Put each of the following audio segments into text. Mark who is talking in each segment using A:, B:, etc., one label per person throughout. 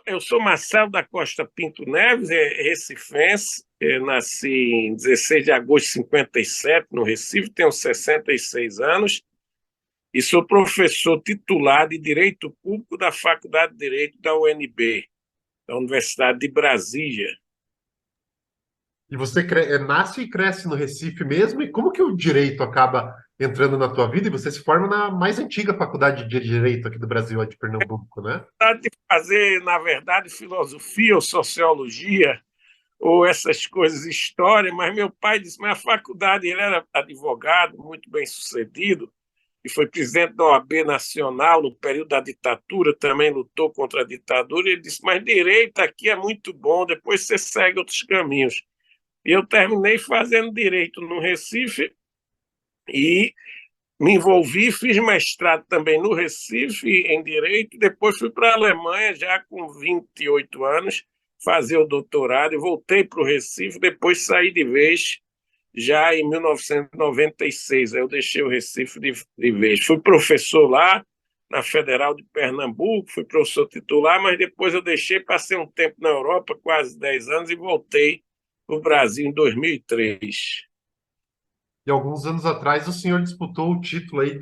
A: Eu sou Marcelo da Costa Pinto Neves, recifense, nasci em 16 de agosto de 57, no Recife, tenho 66 anos e sou professor titular de Direito Público da Faculdade de Direito da UNB, da Universidade de Brasília.
B: E você nasce e cresce no Recife mesmo? E como que o direito acaba entrando na tua vida? E você se forma na mais antiga faculdade de direito aqui do Brasil, a de Pernambuco, né?
A: De fazer, na verdade, filosofia ou sociologia, ou essas coisas, história, mas meu pai disse, mas a faculdade, ele era advogado, muito bem sucedido, e foi presidente da OAB Nacional no período da ditadura, também lutou contra a ditadura, e ele disse, mas direito aqui é muito bom, depois você segue outros caminhos. E eu terminei fazendo direito no Recife e me envolvi, fiz mestrado também no Recife em direito, depois fui para a Alemanha já com 28 anos fazer o doutorado e voltei para o Recife, depois saí de vez já em 1996. Aí eu deixei o Recife de vez. Fui professor lá na Federal de Pernambuco, fui professor titular, mas depois eu deixei, passei um tempo na Europa, quase 10 anos, e voltei para o Brasil em 2003.
B: E alguns anos atrás o senhor disputou o título aí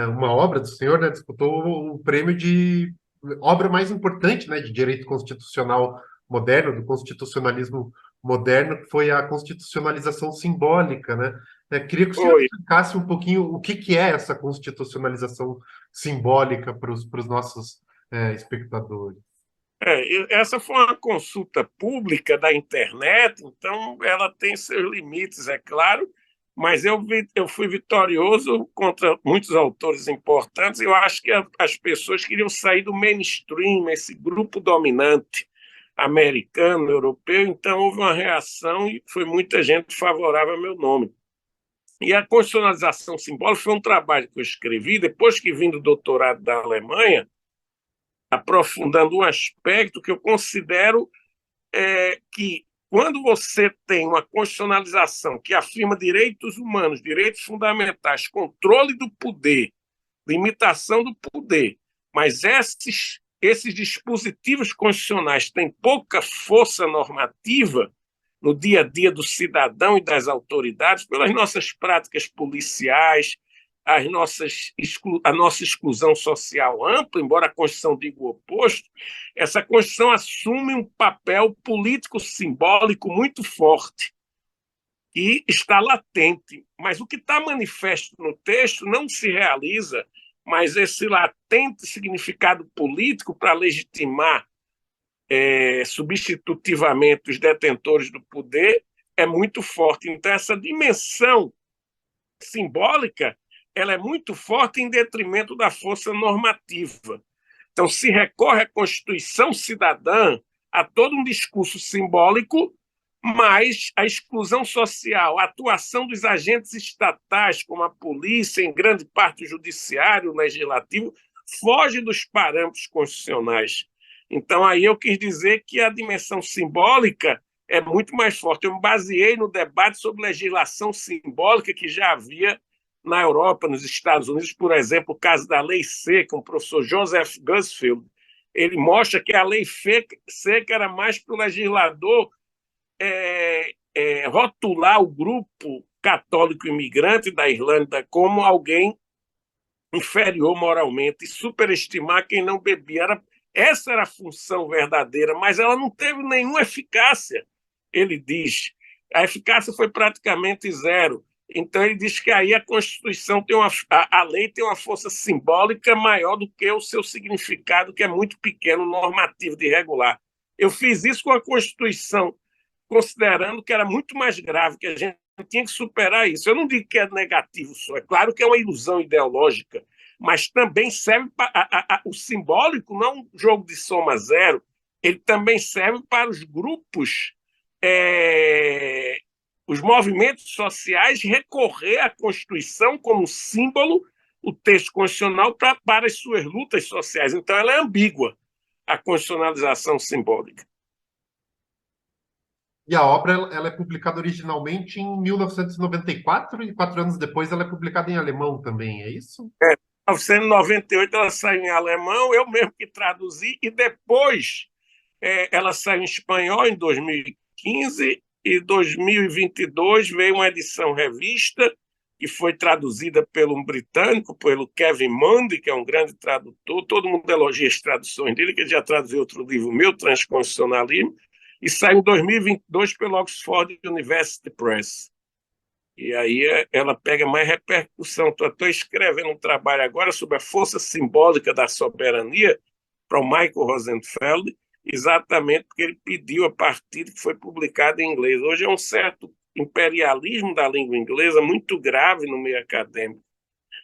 B: uma obra do senhor, né? Disputou o prêmio de obra mais importante, né, de direito constitucional moderno, do constitucionalismo moderno, que foi a constitucionalização simbólica, né? Queria que o senhor
A: Foi.
B: explicasse um pouquinho o que é essa constitucionalização simbólica para os nossos espectadores.
A: Essa foi uma consulta pública da internet, então ela tem seus limites, é claro, mas eu fui vitorioso contra muitos autores importantes. Eu acho que as pessoas queriam sair do mainstream, esse grupo dominante americano, europeu, então houve uma reação e foi muita gente favorável ao meu nome. E a constitucionalização simbólica foi um trabalho que eu escrevi depois que vim do doutorado da Alemanha, aprofundando um aspecto que eu considero que quando você tem uma constitucionalização que afirma direitos humanos, direitos fundamentais, controle do poder, limitação do poder, mas esses dispositivos constitucionais têm pouca força normativa no dia a dia do cidadão e das autoridades, pelas nossas práticas policiais, a nossa exclusão social ampla, embora a Constituição diga o oposto, essa Constituição assume um papel político simbólico muito forte e está latente. Mas o que está manifesto no texto não se realiza, mas esse latente significado político para legitimar substitutivamente os detentores do poder é muito forte. Então, essa dimensão simbólica ela é muito forte em detrimento da força normativa. Então, se recorre à Constituição Cidadã, a todo um discurso simbólico, mas a exclusão social, a atuação dos agentes estatais, como a polícia, em grande parte o judiciário, o legislativo, foge dos parâmetros constitucionais. Então, aí eu quis dizer que a dimensão simbólica é muito mais forte. Eu me baseei no debate sobre legislação simbólica que já havia na Europa, nos Estados Unidos, por exemplo, o caso da Lei Seca, o professor Joseph Gusfield, ele mostra que a Lei Seca era mais para o legislador rotular o grupo católico imigrante da Irlanda como alguém inferior moralmente e superestimar quem não bebia. Essa era a função verdadeira, mas ela não teve nenhuma eficácia, ele diz. A eficácia foi praticamente zero. Então ele diz que aí a Constituição tem a lei tem uma força simbólica maior do que o seu significado, que é muito pequeno, normativo, de regular. Eu fiz isso com a Constituição, considerando que era muito mais grave, que a gente tinha que superar isso. Eu não digo que é negativo só, é claro que é uma ilusão ideológica, mas também serve para o simbólico, não é um jogo de soma zero, ele também serve para os grupos, os movimentos sociais recorrer à Constituição como símbolo, o texto constitucional, para as suas lutas sociais. Então, ela é ambígua, a constitucionalização simbólica.
B: E a obra ela é publicada originalmente em 1994 e 4 anos depois ela é publicada em alemão também, é isso?
A: 1998 ela saiu em alemão, eu mesmo que traduzi, e depois ela saiu em espanhol em 2015, e 2022 veio uma edição revista, que foi traduzida pelo um britânico, pelo Kevin Mundy, que é um grande tradutor. Todo mundo elogia as traduções dele, que ele já traduziu outro livro meu, Transconstitucionalismo, e saiu em 2022 pelo Oxford University Press. E aí ela pega mais repercussão. Estou escrevendo um trabalho agora sobre a força simbólica da soberania para o Michael Rosenfeld, exatamente porque ele pediu a partir que foi publicado em inglês. Hoje é um certo imperialismo da língua inglesa muito grave no meio acadêmico.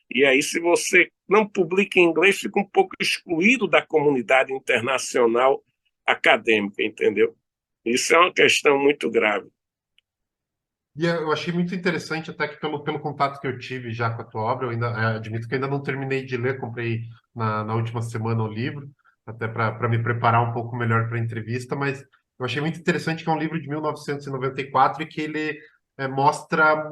A: E aí, se você não publica em inglês, fica um pouco excluído da comunidade internacional acadêmica, entendeu? Isso é uma questão muito grave.
B: E eu achei muito interessante, até que pelo contato que eu tive já com a tua obra, eu ainda admito que eu ainda não terminei de ler, comprei na última semana o livro, até para me preparar um pouco melhor para a entrevista, mas eu achei muito interessante que é um livro de 1994 e que ele mostra,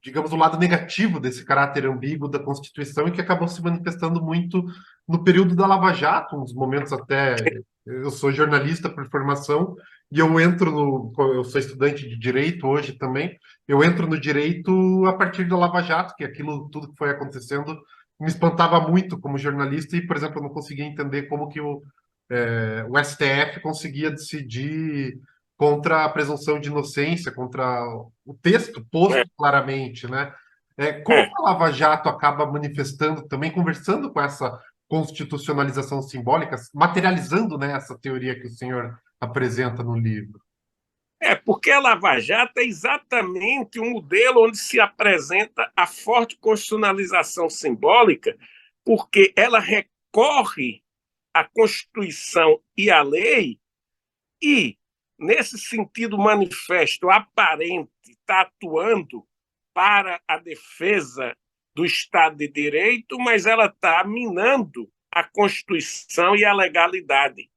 B: digamos, o lado negativo desse caráter ambíguo da Constituição e que acabou se manifestando muito no período da Lava Jato, uns momentos até... Eu sou jornalista por formação, e eu sou estudante de direito hoje também, eu entro no direito a partir da Lava Jato, que aquilo tudo que foi acontecendo me espantava muito como jornalista e, por exemplo, eu não conseguia entender como que o STF conseguia decidir contra a presunção de inocência, contra o texto
A: É,
B: posto claramente, né? Como
A: é.
B: a Lava Jato acaba manifestando também, conversando com essa constitucionalização simbólica, materializando, né, essa teoria que o senhor apresenta no livro.
A: Porque a Lava Jato é exatamente um modelo onde se apresenta a forte constitucionalização simbólica, porque ela recorre à Constituição e à lei e, nesse sentido manifesto, aparente, está atuando para a defesa do Estado de Direito, mas ela está minando a Constituição e a legalidade.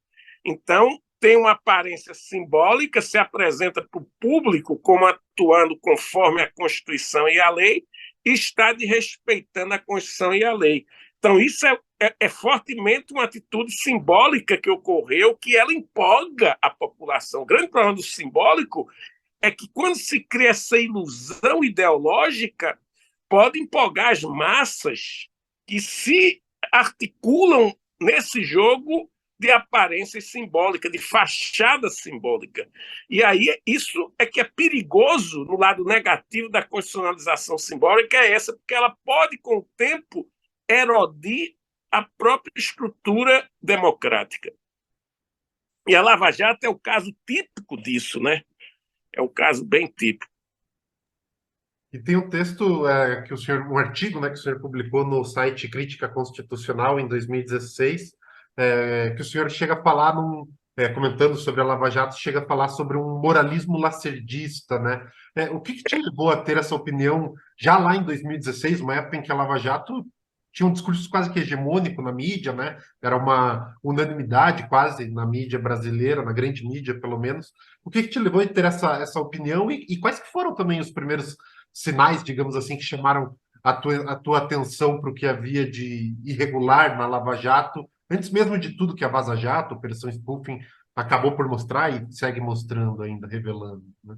A: Então, tem uma aparência simbólica, se apresenta para o público como atuando conforme a Constituição e a lei, e está desrespeitando a Constituição e a lei. Então, isso é fortemente uma atitude simbólica que ocorreu, que ela empolga a população. O grande problema do simbólico é que, quando se cria essa ilusão ideológica, pode empolgar as massas que se articulam nesse jogo de aparência simbólica, de fachada simbólica. E aí isso é que é perigoso no lado negativo da constitucionalização simbólica, é essa, porque ela pode, com o tempo, erodir a própria estrutura democrática. E a Lava Jato é o caso típico disso, né? É um caso bem típico.
B: E tem um texto que um artigo, né, que o senhor publicou no site Crítica Constitucional em 2016, que o senhor chega a falar comentando sobre a Lava Jato, chega a falar sobre um moralismo lacerdista, né? O que te levou a ter essa opinião já lá em 2016, uma época em que a Lava Jato tinha um discurso quase que hegemônico na mídia, né? Era uma unanimidade quase na mídia brasileira, na grande mídia, pelo menos. O que te levou a ter essa opinião e quais que foram também os primeiros sinais, digamos assim, que chamaram a tua atenção para o que havia de irregular na Lava Jato, antes mesmo de tudo que a Vaza Jato, a Operação Spoofing, acabou por mostrar e segue mostrando ainda, revelando, né?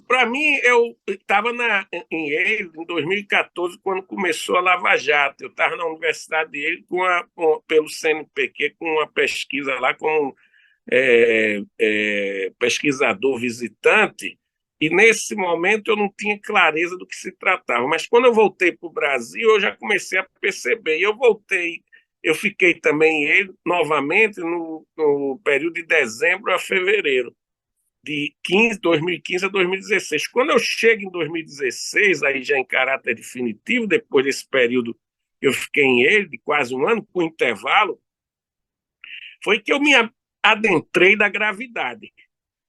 A: Para mim, eu estava em Yale em 2014, quando começou a Lava Jato. Eu estava na Universidade de Yale pelo CNPq, com uma pesquisa lá, como pesquisador visitante, e nesse momento eu não tinha clareza do que se tratava. Mas quando eu voltei para o Brasil, eu já comecei a perceber. E eu fiquei também em Yale novamente no período de dezembro a fevereiro de 2015 a 2016. Quando eu chego em 2016, aí já em caráter definitivo, depois desse período que eu fiquei em ele, de quase um ano, com intervalo, foi que eu me adentrei da gravidade.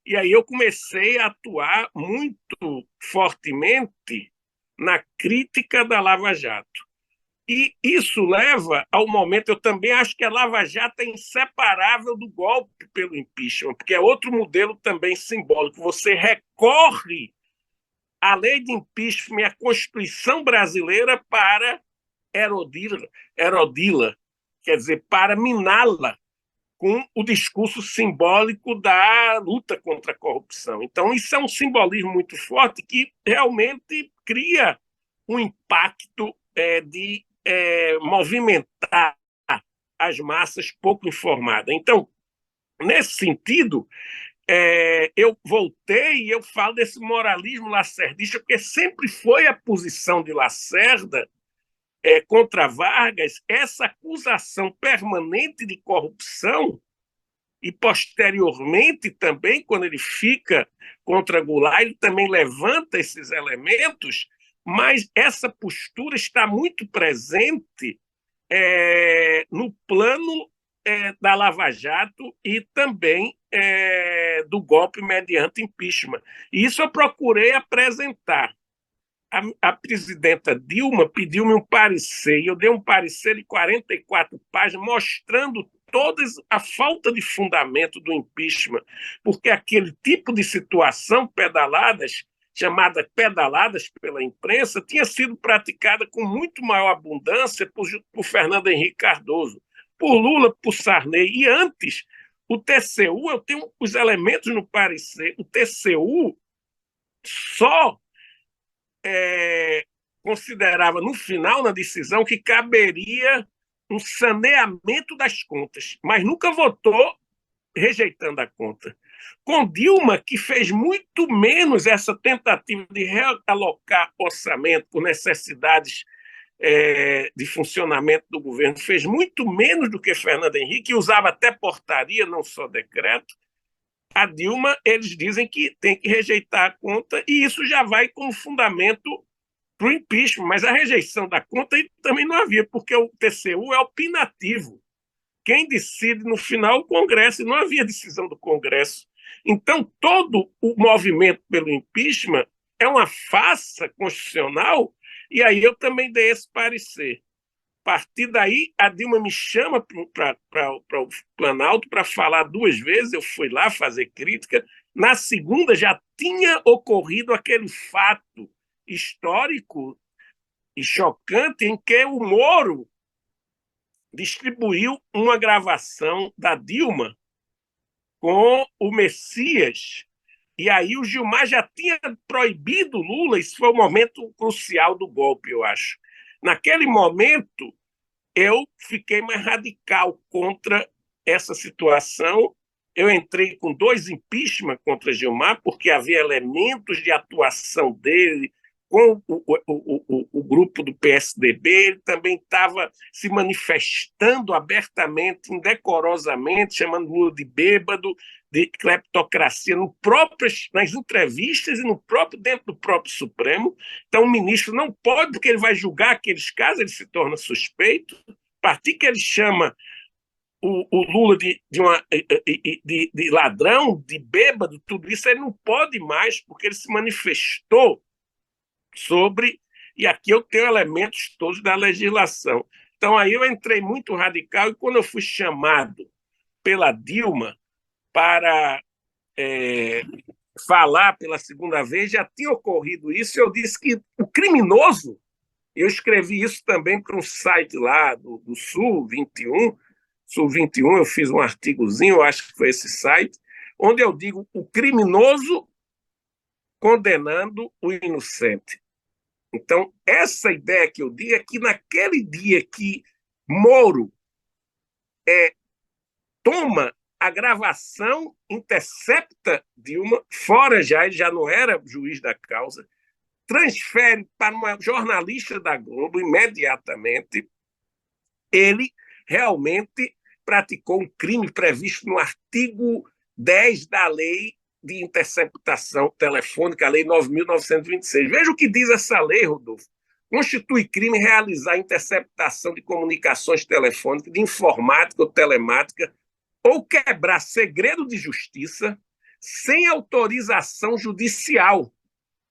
A: E aí eu comecei a atuar muito fortemente na crítica da Lava Jato. E isso leva ao momento, eu também acho que a Lava Jato é inseparável do golpe pelo impeachment, porque é outro modelo também simbólico. Você recorre à lei de impeachment e à Constituição brasileira para erodi-la, quer dizer, para miná-la com o discurso simbólico da luta contra a corrupção. Então, isso é um simbolismo muito forte que realmente cria um impacto de movimentar as massas pouco informadas. Então, nesse sentido, eu voltei e eu falo desse moralismo lacerdista, porque sempre foi a posição de Lacerda contra Vargas essa acusação permanente de corrupção e, posteriormente, também, quando ele fica contra Goulart, ele também levanta esses elementos, mas essa postura está muito presente no plano da Lava Jato e também do golpe mediante impeachment. E isso eu procurei apresentar. A presidenta Dilma pediu-me um parecer, e eu dei um parecer de 44 páginas, mostrando toda a falta de fundamento do impeachment, porque aquele tipo de situação, chamada pedaladas pela imprensa, tinha sido praticada com muito maior abundância por Fernando Henrique Cardoso, por Lula, por Sarney, e antes, o TCU, eu tenho os elementos no parecer, o TCU só considerava, no final, na decisão, que caberia um saneamento das contas, mas nunca votou rejeitando a conta. Com Dilma, que fez muito menos essa tentativa de realocar orçamento por necessidades de funcionamento do governo, fez muito menos do que Fernando Henrique, que usava até portaria, não só decreto. A Dilma, eles dizem que tem que rejeitar a conta, e isso já vai como fundamento para o impeachment, mas a rejeição da conta também não havia, porque o TCU é opinativo. Quem decide no final é o Congresso, e não havia decisão do Congresso. Então, todo o movimento pelo impeachment é uma farsa constitucional, e aí eu também dei esse parecer. A partir daí, a Dilma me chama para o Planalto para falar 2 vezes, eu fui lá fazer crítica. Na segunda, já tinha ocorrido aquele fato histórico e chocante em que o Moro distribuiu uma gravação da Dilma com o Messias, e aí o Gilmar já tinha proibido Lula. Isso foi o momento crucial do golpe, eu acho. Naquele momento, eu fiquei mais radical contra essa situação. Eu entrei com 2 impeachment contra Gilmar, porque havia elementos de atuação dele com o grupo do PSDB. Ele também estava se manifestando abertamente, indecorosamente, chamando Lula de bêbado, de cleptocracia, nas entrevistas e dentro do próprio Supremo. Então, o ministro não pode, porque ele vai julgar aqueles casos, ele se torna suspeito. A partir que ele chama o Lula de ladrão, de bêbado, tudo isso, ele não pode mais, porque ele se manifestou sobre, e aqui eu tenho elementos todos da legislação. Então, aí eu entrei muito radical, e quando eu fui chamado pela Dilma para falar pela segunda vez, já tinha ocorrido isso, e eu disse que o criminoso, eu escrevi isso também para um site lá do Sul 21, Sul 21, eu fiz um artigozinho, eu acho que foi esse site, onde eu digo o criminoso condenando o inocente. Então, essa ideia que eu dei é que naquele dia que Moro toma a gravação, intercepta Dilma, fora já, ele já não era juiz da causa, transfere para uma jornalista da Globo imediatamente, ele realmente praticou um crime previsto no artigo 10 da lei de interceptação telefônica, a Lei 9.926. Veja o que diz essa lei, Rodolfo. Constitui crime realizar interceptação de comunicações telefônicas, de informática ou telemática, ou quebrar segredo de justiça sem autorização judicial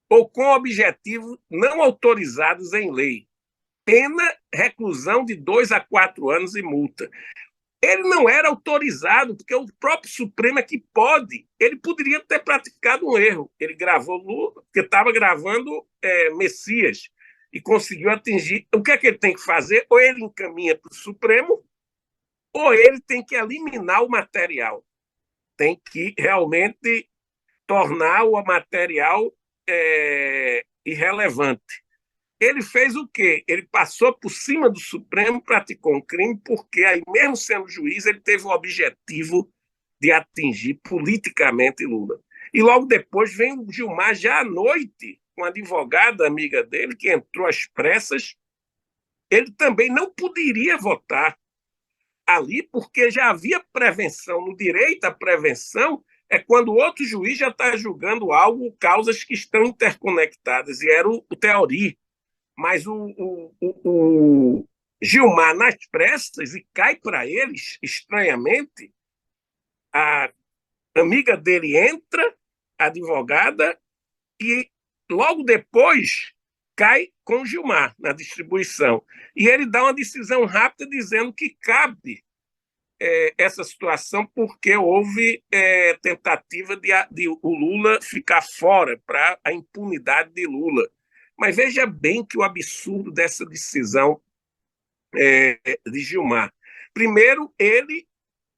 A: ou com objetivos não autorizados em lei. Pena, reclusão de 2 a 4 anos e multa. Ele não era autorizado, porque o próprio Supremo é que pode. Ele poderia ter praticado um erro. Ele gravou Lula, porque estava gravando Messias. e conseguiu atingir. O que é que ele tem que fazer? Ou ele encaminha para o Supremo, ou ele tem que eliminar o material. Tem que realmente tornar o material irrelevante. Ele fez o quê? Ele passou por cima do Supremo, praticou um crime, porque aí, mesmo sendo juiz, ele teve o objetivo de atingir politicamente Lula. E logo depois vem o Gilmar, já à noite, com a advogada amiga dele, que entrou às pressas. Ele também não poderia votar ali, porque já havia prevenção. No direito à prevenção é quando outro juiz já está julgando algo, causas que estão interconectadas, e era o Teori. Mas o Gilmar, nas pressas, e cai para eles, estranhamente, a amiga dele entra, a advogada, e logo depois cai com o Gilmar na distribuição. E ele dá uma decisão rápida dizendo que cabe essa situação porque houve tentativa de o Lula ficar fora para a impunidade de Lula. Mas veja bem que o absurdo dessa decisão de Gilmar. Primeiro, ele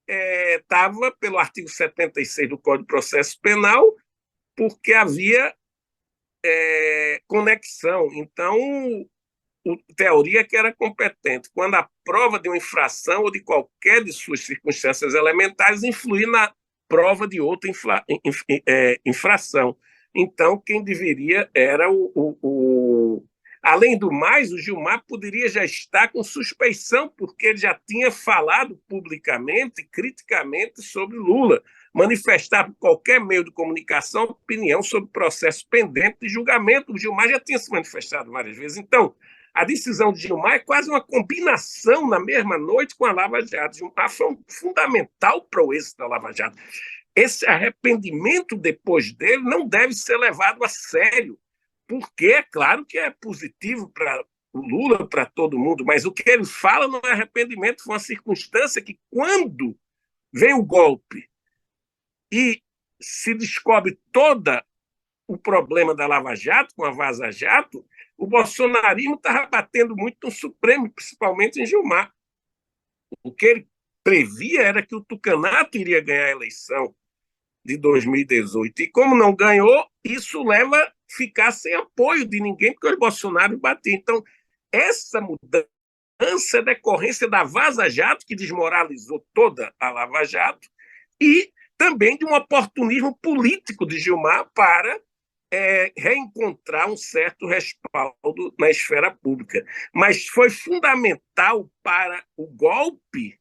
A: estava pelo artigo 76 do Código de Processo Penal, porque havia conexão. Então, o Teoria que era competente, quando a prova de uma infração ou de qualquer de suas circunstâncias elementares influir na prova de outra infração. Então, quem deveria era o. Além do mais, o Gilmar poderia já estar com suspeição, porque ele já tinha falado publicamente, criticamente, sobre Lula, manifestar por qualquer meio de comunicação opinião sobre o processo pendente de julgamento. O Gilmar já tinha se manifestado várias vezes. Então, a decisão de Gilmar é quase uma combinação na mesma noite com a Lava Jato. Gilmar foi fundamental para o êxito da Lava Jato. Esse arrependimento depois dele não deve ser levado a sério, porque é claro que é positivo para o Lula, para todo mundo, mas o que ele fala não é arrependimento, foi uma circunstância que, quando vem o golpe e se descobre todo o problema da Lava Jato, com a Vaza Jato, o bolsonarismo estava batendo muito no Supremo, principalmente em Gilmar. O que ele previa era que o Tucanato iria ganhar a eleição de 2018. E como não ganhou, isso leva a ficar sem apoio de ninguém, porque o Bolsonaro bateu. Então, essa mudança é decorrência da Vaza Jato, que desmoralizou toda a Lava Jato, e também de um oportunismo político de Gilmar para reencontrar um certo respaldo na esfera pública. Mas foi fundamental para o golpe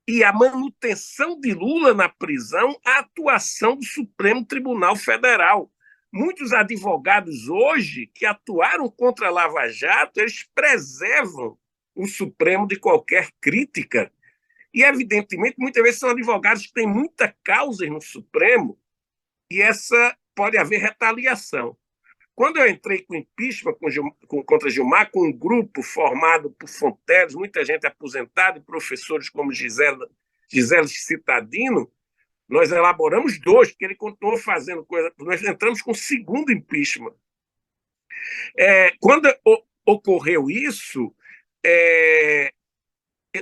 A: e a manutenção de Lula na prisão a atuação do Supremo Tribunal Federal. Muitos advogados hoje que atuaram contra a Lava Jato, eles preservam o Supremo de qualquer crítica. E, evidentemente, muitas vezes são advogados que têm muita causa no Supremo e essa pode haver retaliação. Quando eu entrei com impeachment contra Gilmar, com um grupo formado por Fonteles, muita gente aposentada, e professores como Gisele Citadino, nós elaboramos dois, porque ele continuou fazendo coisa. Nós entramos com o segundo impeachment. Quando ocorreu isso,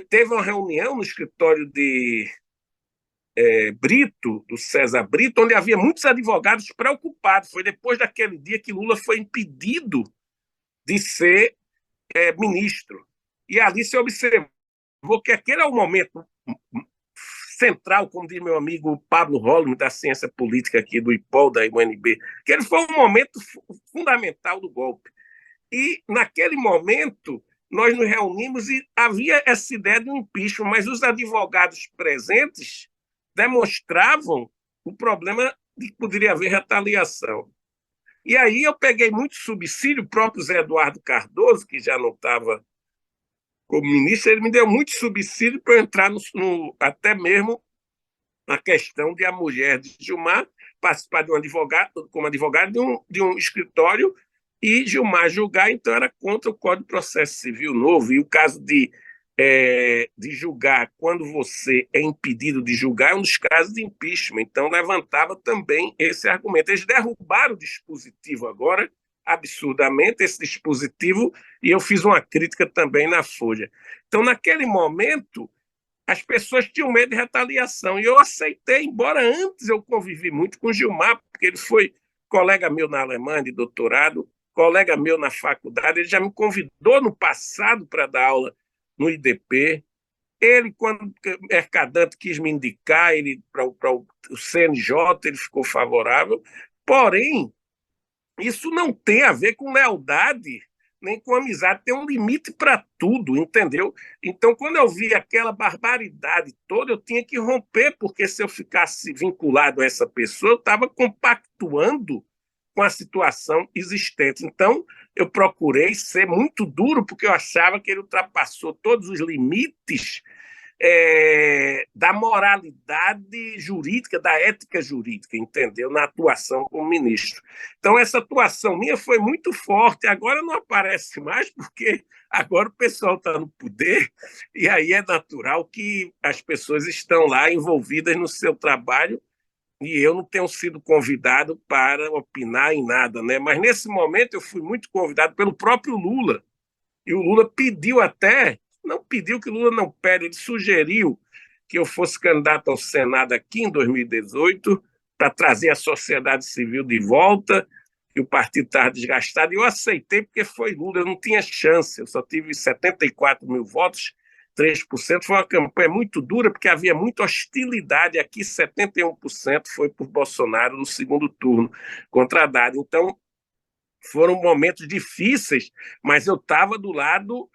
A: teve uma reunião no escritório de Brito, do César Brito, onde havia muitos advogados preocupados. Foi depois daquele dia que Lula foi impedido de ser ministro. E ali se observou que aquele é o momento central, como diz meu amigo Pablo Holm, da ciência política aqui do IPOL, da UNB, que ele foi um momento fundamental do golpe. E, naquele momento, nós nos reunimos e havia essa ideia de um impeachment, mas os advogados presentes demonstravam o problema de que poderia haver retaliação. E aí eu peguei muito subsídio, o próprio Zé Eduardo Cardoso, que já não estava como ministro, ele me deu muito subsídio para eu entrar até mesmo na questão de a mulher de Gilmar participar de um advogado, como advogado de um escritório, e Gilmar julgar, então era contra o Código de Processo Civil novo. E o caso de julgar quando você é impedido de julgar é um dos casos de impeachment. Então levantava também esse argumento. Eles derrubaram o dispositivo agora, absurdamente esse dispositivo e eu fiz uma crítica também na Folha. Então, naquele momento, as pessoas tinham medo de retaliação e eu aceitei, embora antes eu convivi muito com Gilmar, porque ele foi colega meu na Alemanha de doutorado, colega meu na faculdade, ele já me convidou no passado para dar aula no IDP. Ele, quando Mercadante quis me indicar ele para o CNJ, ele ficou favorável. Porém, isso não tem a ver com lealdade nem com amizade, tem um limite para tudo, entendeu? Então, quando eu vi aquela barbaridade toda, eu tinha que romper, porque se eu ficasse vinculado a essa pessoa, eu estava compactuando com a situação existente. Então, eu procurei ser muito duro, porque eu achava que ele ultrapassou todos os limites da moralidade jurídica, da ética jurídica, entendeu? Na atuação como ministro. Então, essa atuação minha foi muito forte. Agora não aparece mais, porque agora o pessoal está no poder, e aí é natural que as pessoas estão lá envolvidas no seu trabalho, e eu não tenho sido convidado para opinar em nada, né? Mas nesse momento eu fui muito convidado pelo próprio Lula, e o Lula pediu até, não pediu que o Lula não pede, ele sugeriu que eu fosse candidato ao Senado aqui em 2018 para trazer a sociedade civil de volta, que o partido estava desgastado, e eu aceitei porque foi Lula, eu não tinha chance, eu só tive 74 mil votos, 3%, foi uma campanha muito dura, porque havia muita hostilidade aqui, 71% foi por Bolsonaro no segundo turno contra Haddad. Então, foram momentos difíceis, mas eu estava do lado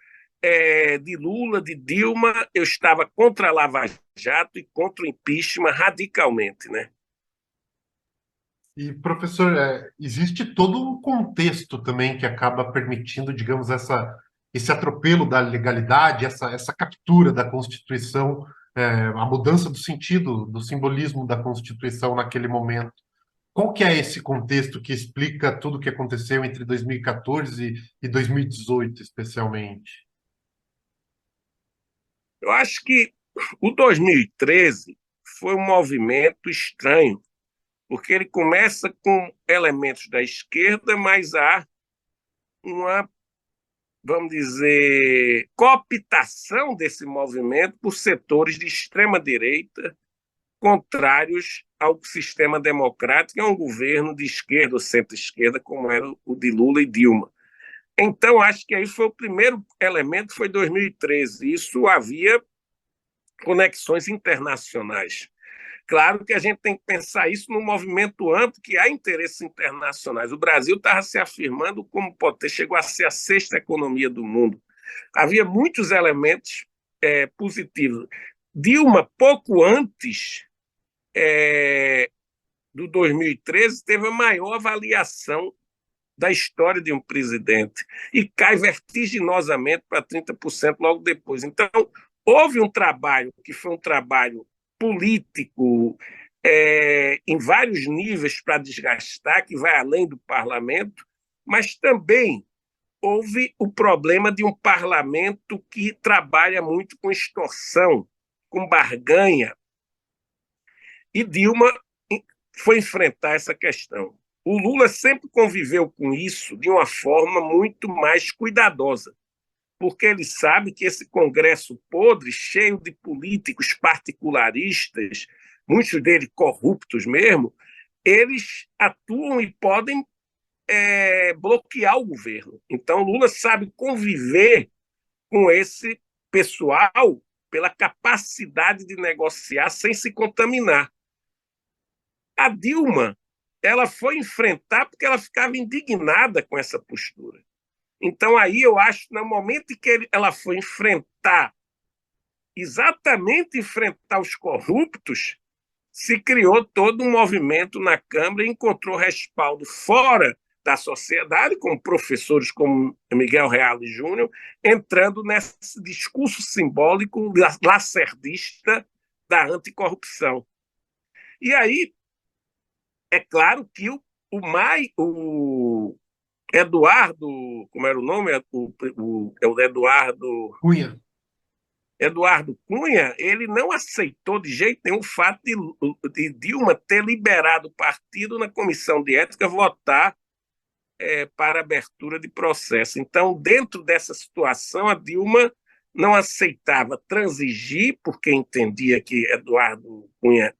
A: de Lula, de Dilma, eu estava contra a Lava Jato e contra o impeachment radicalmente, né?
B: E, professor, existe todo um contexto também que acaba permitindo, digamos, esse atropelo da legalidade, essa captura da Constituição, a mudança do sentido, do simbolismo da Constituição naquele momento. Qual que é esse contexto que explica tudo o que aconteceu entre 2014 e 2018, especialmente?
A: Eu acho que o 2013 foi um movimento estranho, porque ele começa com elementos da esquerda, mas há uma, vamos dizer, cooptação desse movimento por setores de extrema-direita contrários ao sistema democrático, é um governo de esquerda ou centro-esquerda, como era o de Lula e Dilma. Então, acho que aí foi o primeiro elemento, foi 2013. Isso havia conexões internacionais. Claro que a gente tem que pensar isso num movimento amplo, que há interesses internacionais. O Brasil estava se afirmando como potência, chegou a ser a sexta economia do mundo. Havia muitos elementos positivos. Dilma, pouco antes do 2013, teve a maior avaliação da história de um presidente e cai vertiginosamente para 30% logo depois. Então, houve um trabalho que foi um trabalho político em vários níveis para desgastar, que vai além do parlamento, mas também houve o problema de um parlamento que trabalha muito com extorsão, com barganha, e Dilma foi enfrentar essa questão. O Lula sempre conviveu com isso de uma forma muito mais cuidadosa, porque ele sabe que esse Congresso podre, cheio de políticos particularistas, muitos deles corruptos mesmo, eles atuam e podem bloquear o governo. Então, Lula sabe conviver com esse pessoal pela capacidade de negociar sem se contaminar. A Dilma, ela foi enfrentar porque ela ficava indignada com essa postura. Então, aí eu acho que no momento em que ela foi enfrentar, exatamente enfrentar os corruptos, se criou todo um movimento na Câmara e encontrou respaldo fora da sociedade, com professores como Miguel Reale Júnior, entrando nesse discurso simbólico lacerdista da anticorrupção. E aí, é claro que o Eduardo, como era o nome? O Eduardo
B: Cunha.
A: Eduardo Cunha, ele não aceitou de jeito nenhum o fato de Dilma ter liberado o partido na comissão de ética votar para abertura de processo. Então, dentro dessa situação, a Dilma não aceitava transigir, porque entendia que Eduardo Cunha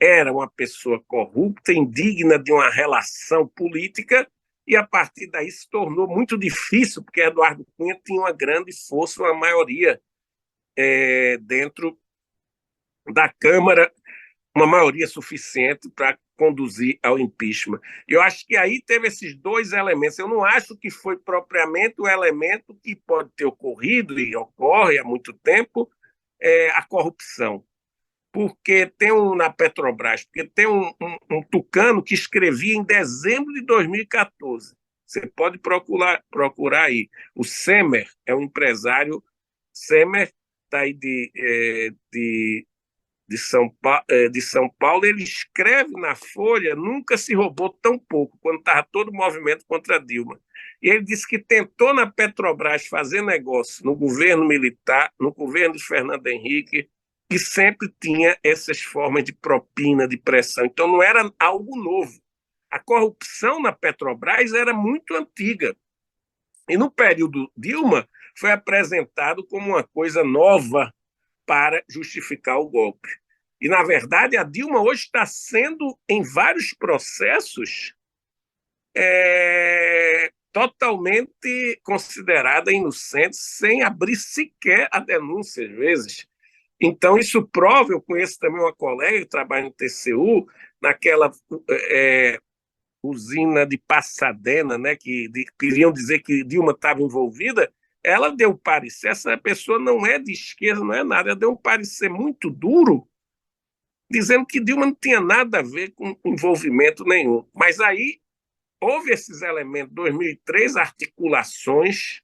A: era uma pessoa corrupta, indigna de uma relação política, e a partir daí se tornou muito difícil, porque Eduardo Cunha tinha uma grande força, uma maioria dentro da Câmara, uma maioria suficiente para conduzir ao impeachment. Eu acho que aí teve esses dois elementos. Eu não acho que foi propriamente o elemento que pode ter ocorrido e ocorre há muito tempo, a corrupção. Porque tem na Petrobras, porque tem um tucano que escrevia em dezembro de 2014. Você pode procurar aí. O Semer é um empresário. Semer está aí de São Paulo, ele escreve na Folha: nunca se roubou tão pouco, quando estava todo o movimento contra Dilma. E ele disse que tentou na Petrobras fazer negócio no governo militar, no governo de Fernando Henrique, que sempre tinha essas formas de propina, de pressão. Então não era algo novo. A corrupção na Petrobras era muito antiga. E no período Dilma foi apresentado como uma coisa nova para justificar o golpe. E, na verdade, a Dilma hoje está sendo, em vários processos, totalmente considerada inocente, sem abrir sequer a denúncia, às vezes. Então, isso prova. Eu conheço também uma colega que trabalha no TCU, naquela usina de Pasadena, né, que queriam dizer que Dilma estava envolvida. Ela deu parecer, essa pessoa não é de esquerda, não é nada, ela deu um parecer muito duro, dizendo que Dilma não tinha nada a ver com envolvimento nenhum. Mas aí houve esses elementos, 2003, articulações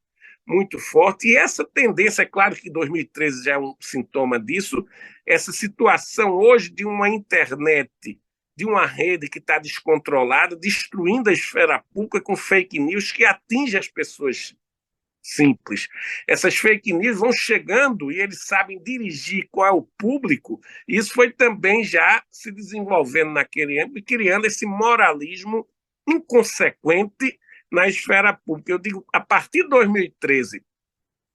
A: muito fortes, e essa tendência, é claro que 2013 já é um sintoma disso, essa situação hoje de uma internet, de uma rede que está descontrolada, destruindo a esfera pública com fake news que atinge as pessoas simples. Essas fake news vão chegando e eles sabem dirigir qual é o público, e isso foi também já se desenvolvendo naquele âmbito, criando esse moralismo inconsequente na esfera pública. Eu digo, a partir de 2013,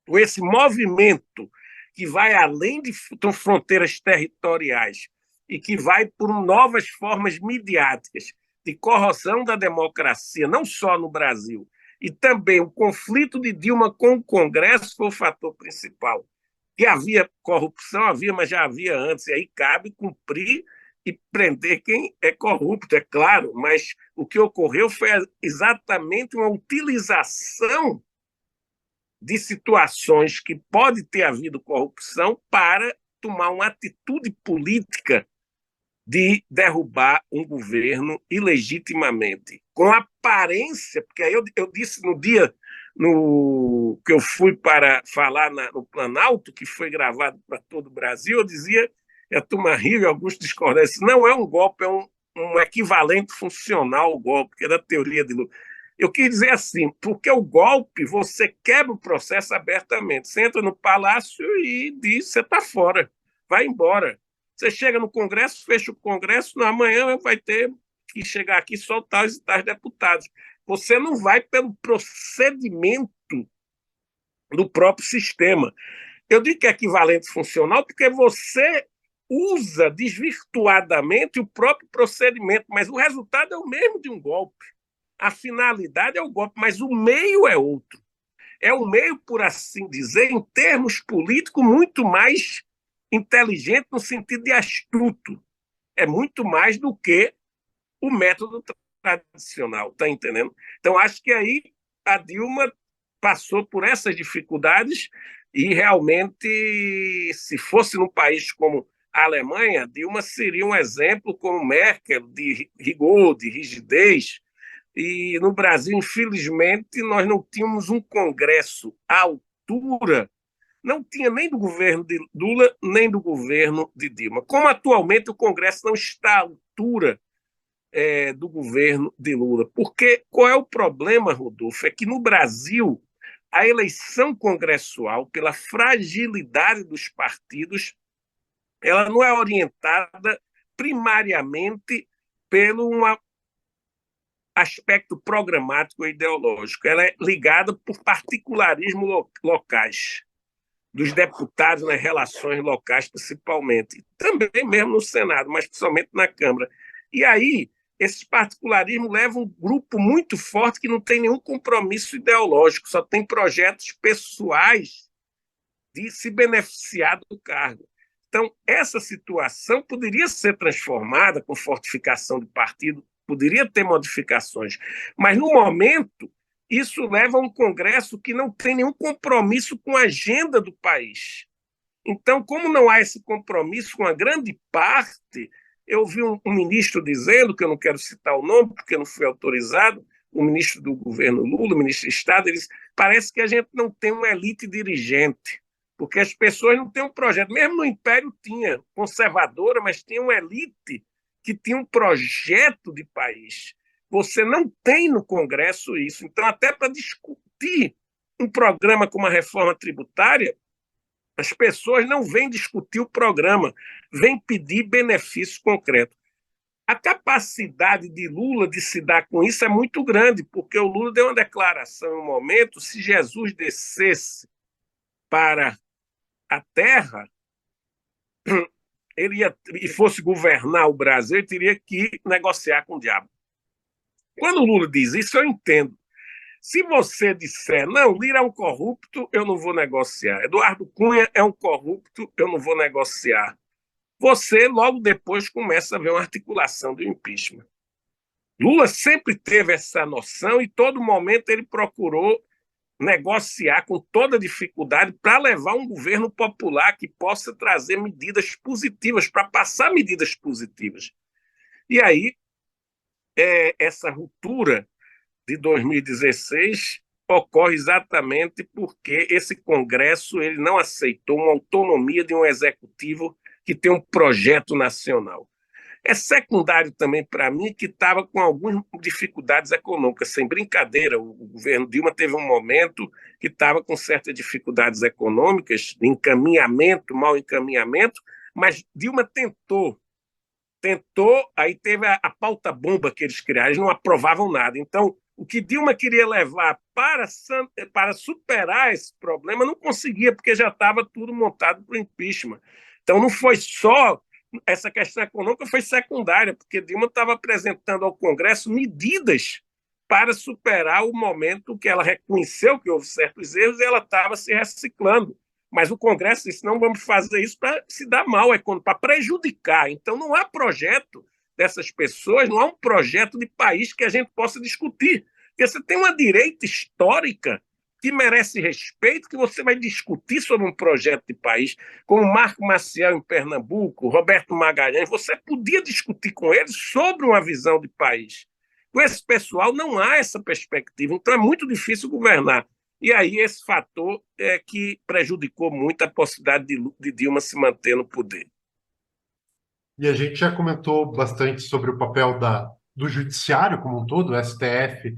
A: com esse movimento que vai além de fronteiras territoriais e que vai por novas formas midiáticas de corrosão da democracia, não só no Brasil, e também o conflito de Dilma com o Congresso foi o fator principal. Que havia corrupção, havia, mas já havia antes, e aí cabe cumprir e prender quem é corrupto, é claro, mas o que ocorreu foi exatamente uma utilização de situações que pode ter havido corrupção para tomar uma atitude política de derrubar um governo ilegitimamente, com aparência, porque aí eu disse no dia que eu fui para falar no Planalto, que foi gravado para todo o Brasil, eu dizia, e a turma riu e alguns discordaram, não é um golpe, é um equivalente funcional ao golpe, que é da teoria de Lula. Eu quis dizer assim, porque o golpe, você quebra o processo abertamente, você entra no palácio e diz, você está fora, vai embora. Você chega no Congresso, fecha o Congresso, amanhã vai ter que chegar aqui só tais e tais deputados. Você não vai pelo procedimento do próprio sistema. Eu digo que é equivalente funcional porque você usa desvirtuadamente o próprio procedimento, mas o resultado é o mesmo de um golpe. A finalidade é o golpe, mas o meio é outro. É um meio, por assim dizer, em termos políticos, muito mais inteligente no sentido de astuto. É muito mais do que o método tradicional, tá entendendo? Então, acho que aí a Dilma passou por essas dificuldades e realmente, se fosse num país como a Alemanha, Dilma seria um exemplo como Merkel de rigor, de rigidez. E no Brasil, infelizmente, nós não tínhamos um Congresso à altura, não tinha nem do governo de Lula, nem do governo de Dilma. Como atualmente o Congresso não está à altura do governo de Lula. Porque qual é o problema, Rodolfo? É que no Brasil, a eleição congressual, pela fragilidade dos partidos, ela não é orientada primariamente por uma aspecto programático e ideológico. Ela é ligada por particularismos locais, dos deputados nas relações locais, principalmente. Também mesmo no Senado, mas principalmente na Câmara. E aí, esses particularismos levam um grupo muito forte que não tem nenhum compromisso ideológico, só tem projetos pessoais de se beneficiar do cargo. Então, essa situação poderia ser transformada com fortificação de partido, poderia ter modificações, mas no momento isso leva a um Congresso que não tem nenhum compromisso com a agenda do país. Então, como não há esse compromisso com a grande parte, eu vi um ministro dizendo, que eu não quero citar o nome porque não foi autorizado, o ministro do governo Lula, o ministro de Estado, ele disse, parece que a gente não tem uma elite dirigente, porque as pessoas não têm um projeto. Mesmo no Império tinha conservadora, mas tinha uma elite que tinha um projeto de país. Você não tem no Congresso isso. Então, até para discutir um programa como a reforma tributária, as pessoas não vêm discutir o programa, vêm pedir benefício concreto. A capacidade de Lula de se dar com isso é muito grande, porque o Lula deu uma declaração em um momento: se Jesus descesse para a terra, ele ia, e fosse governar o Brasil, ele teria que negociar com o diabo. Quando o Lula diz isso, eu entendo. Se você disser, não, Lira é um corrupto, eu não vou negociar. Eduardo Cunha é um corrupto, eu não vou negociar. Você, logo depois, começa a ver uma articulação do impeachment. Lula sempre teve essa noção e, todo momento, ele procurou negociar com toda dificuldade para levar um governo popular que possa trazer medidas positivas, para passar medidas positivas. E aí, essa ruptura de 2016 ocorre exatamente porque esse Congresso ele não aceitou uma autonomia de um executivo que tem um projeto nacional. É secundário também para mim que estava com algumas dificuldades econômicas, sem brincadeira. O governo Dilma teve um momento que estava com certas dificuldades econômicas, de encaminhamento, mau encaminhamento, mas Dilma tentou, aí teve a pauta bomba que eles criaram, eles não aprovavam nada. Então, o que Dilma queria levar para superar esse problema não conseguia, porque já estava tudo montado para o impeachment. Então, não foi só essa questão econômica, foi secundária, porque Dilma estava apresentando ao Congresso medidas para superar o momento que ela reconheceu que houve certos erros e ela estava se reciclando. Mas o Congresso disse, não vamos fazer isso para se dar mal, para prejudicar. Então, não há projeto dessas pessoas, não há um projeto de país que a gente possa discutir. Porque você tem uma direita histórica que merece respeito, que você vai discutir sobre um projeto de país, como Marco Maciel em Pernambuco, Roberto Magalhães, você podia discutir com eles sobre uma visão de país. Com esse pessoal não há essa perspectiva, então é muito difícil governar. E aí esse fator é que prejudicou muito a possibilidade de Dilma se manter no poder.
B: E a gente já comentou bastante sobre o papel do judiciário como um todo, o STF,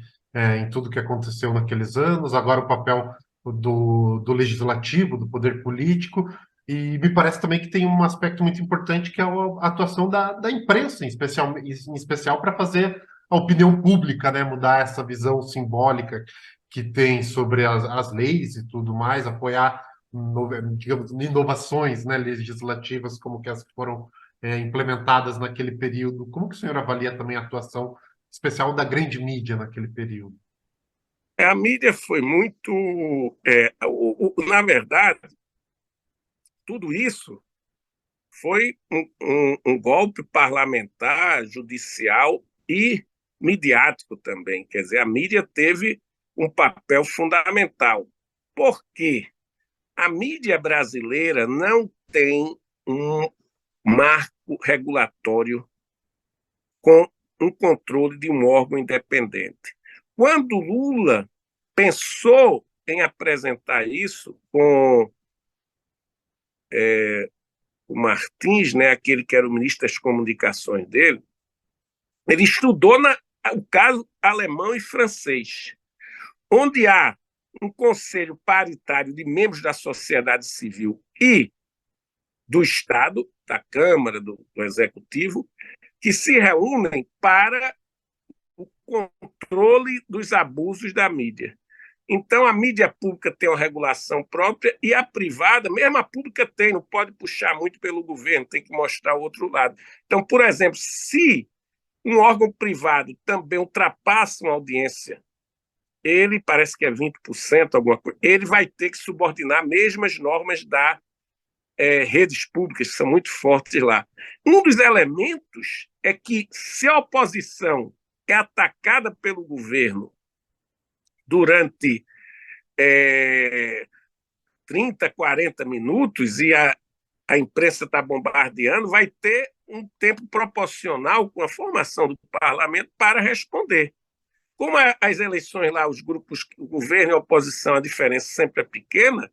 B: em tudo que aconteceu naqueles anos, agora o papel do legislativo, do poder político, e me parece também que tem um aspecto muito importante que é a atuação da imprensa, em especial para fazer a opinião pública, né, mudar essa visão simbólica que tem sobre as leis e tudo mais, apoiar, digamos, inovações, né, legislativas como que as que foram implementadas naquele período. Como que o senhor avalia também a atuação especial da grande mídia naquele período?
A: A mídia foi muito. Na verdade, tudo isso foi um golpe parlamentar, judicial e midiático também. Quer dizer, a mídia teve um papel fundamental. Por quê? A mídia brasileira não tem um marco regulatório com um controle de um órgão independente. Quando Lula pensou em apresentar isso com o Martins, né, aquele que era o ministro das comunicações dele, ele estudou o caso alemão e francês, onde há um conselho paritário de membros da sociedade civil e do Estado, da Câmara, do Executivo, que se reúnem para controle dos abusos da mídia. Então, a mídia pública tem uma regulação própria e a privada, mesmo a pública tem, não pode puxar muito pelo governo, tem que mostrar o outro lado. Então, por exemplo, se um órgão privado também ultrapassa uma audiência, ele parece que é 20%, alguma coisa, ele vai ter que subordinar mesmo as normas da redes públicas, que são muito fortes lá. Um dos elementos é que, se a oposição é atacada pelo governo durante 30, 40 minutos e a imprensa está bombardeando, vai ter um tempo proporcional com a formação do parlamento para responder. Como as eleições lá, os grupos, o governo e a oposição, a diferença sempre é pequena,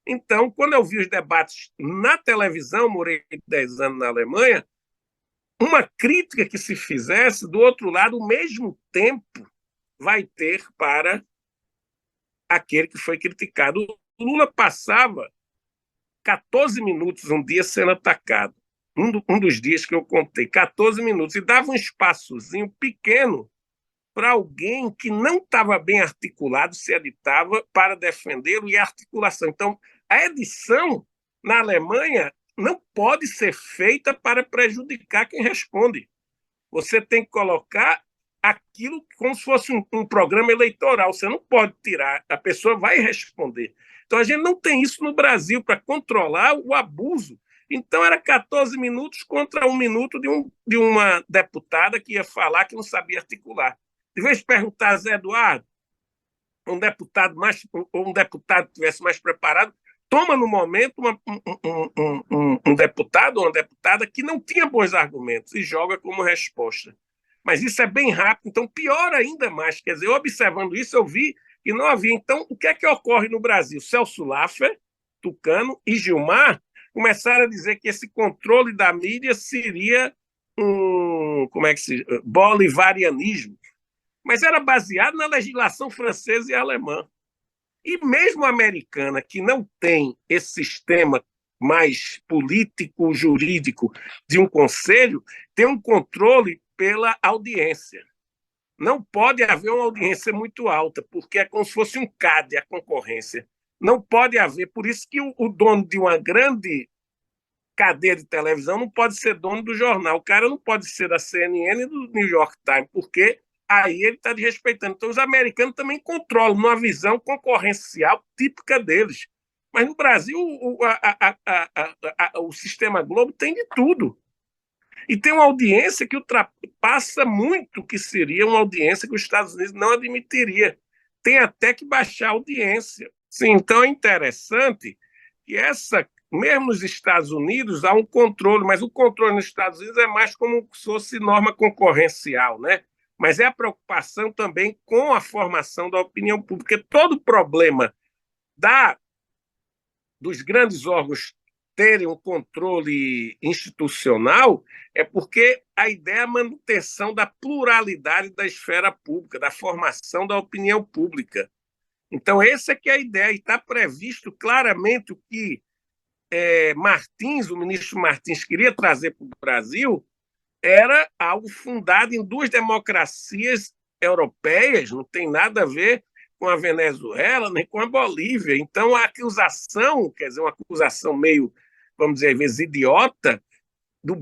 A: então, quando eu vi os debates na televisão, morei 10 anos na Alemanha, uma crítica que se fizesse, do outro lado, o mesmo tempo vai ter para aquele que foi criticado. O Lula passava 14 minutos um dia sendo atacado. Um dos dias que eu contei, 14 minutos, e dava um espaçozinho pequeno para alguém que não estava bem articulado, se editava para defendê-lo e a articulação. Então, a edição na Alemanha não pode ser feita para prejudicar quem responde. Você tem que colocar aquilo como se fosse um programa eleitoral. Você não pode tirar, a pessoa vai responder. Então, a gente não tem isso no Brasil para controlar o abuso. Então, era 14 minutos contra 1 minuto de uma deputada que ia falar que não sabia articular. De vez de perguntar a Zé Eduardo, um deputado que tivesse mais preparado, toma no momento um deputado ou uma deputada que não tinha bons argumentos e joga como resposta. Mas isso é bem rápido, então piora ainda mais. Quer dizer, observando isso, eu vi que não havia. Então, o que é que ocorre no Brasil? Celso Laffer, Tucano e Gilmar começaram a dizer que esse controle da mídia seria bolivarianismo, mas era baseado na legislação francesa e alemã. E mesmo a americana, que não tem esse sistema mais político, jurídico de um conselho, tem um controle pela audiência. Não pode haver uma audiência muito alta, porque é como se fosse um CAD, a concorrência. Não pode haver. Por isso que o dono de uma grande cadeia de televisão não pode ser dono do jornal. O cara não pode ser da CNN e do New York Times, porque aí ele está desrespeitando. Então, os americanos também controlam numa visão concorrencial típica deles. Mas no Brasil, o sistema Globo tem de tudo. E tem uma audiência que ultrapassa muito o que seria uma audiência que os Estados Unidos não admitiria. Tem até que baixar a audiência. Sim, então é interessante que mesmo nos Estados Unidos há um controle, mas o controle nos Estados Unidos é mais como se fosse norma concorrencial, né? Mas é a preocupação também com a formação da opinião pública. Porque todo problema dos grandes órgãos terem um controle institucional é porque a ideia é a manutenção da pluralidade da esfera pública, da formação da opinião pública. Então, essa é que é a ideia, e está previsto claramente o que o ministro Martins, queria trazer para o Brasil, era algo fundado em duas democracias europeias, não tem nada a ver com a Venezuela nem com a Bolívia. Então, a acusação, quer dizer, uma acusação meio, vamos dizer, às vezes idiota, do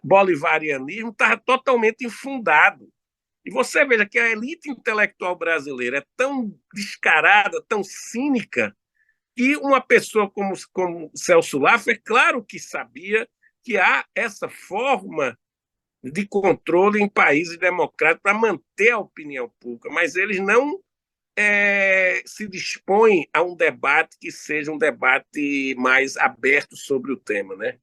A: bolivarianismo estava totalmente infundado. E você veja que a elite intelectual brasileira é tão descarada, tão cínica, que uma pessoa como Celso Laffer, claro que sabia que há essa forma de controle em países democráticos para manter a opinião pública, mas eles não se dispõem a um debate que seja um debate mais aberto sobre o tema, né?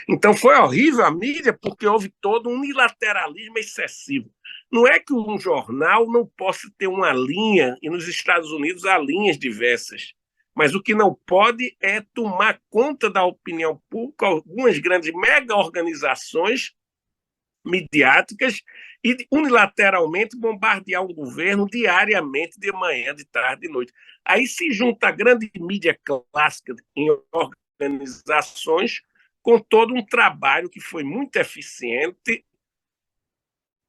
A: Então foi horrível a mídia porque houve todo um unilateralismo excessivo. Não é que um jornal não possa ter uma linha, e nos Estados Unidos há linhas diversas, mas o que não pode é tomar conta da opinião pública, algumas grandes mega-organizações midiáticas, e unilateralmente bombardear o governo diariamente, de manhã, de tarde, de noite. Aí se junta a grande mídia clássica em organizações com todo um trabalho que foi muito eficiente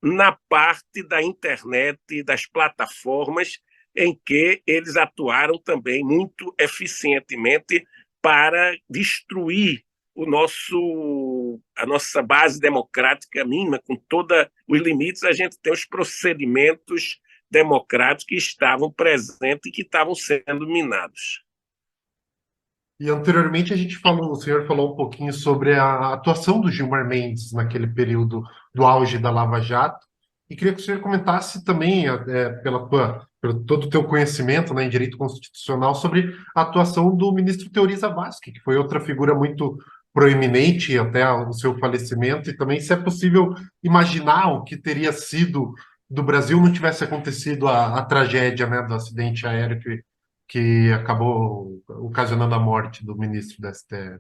A: na parte da internet e das plataformas em que eles atuaram também muito eficientemente para destruir a nossa base democrática mínima, com todos os limites. A gente tem os procedimentos democráticos que estavam presentes e que estavam sendo minados.
B: E anteriormente o senhor falou um pouquinho sobre a atuação do Gilmar Mendes naquele período do auge da Lava Jato, e queria que o senhor comentasse também, pelo todo o teu conhecimento, né, em direito constitucional, sobre a atuação do ministro Teori Zavascki, que foi outra figura muito proeminente até o seu falecimento, e também se é possível imaginar o que teria sido do Brasil não tivesse acontecido a tragédia, né, do acidente aéreo que acabou ocasionando a morte do ministro da STF.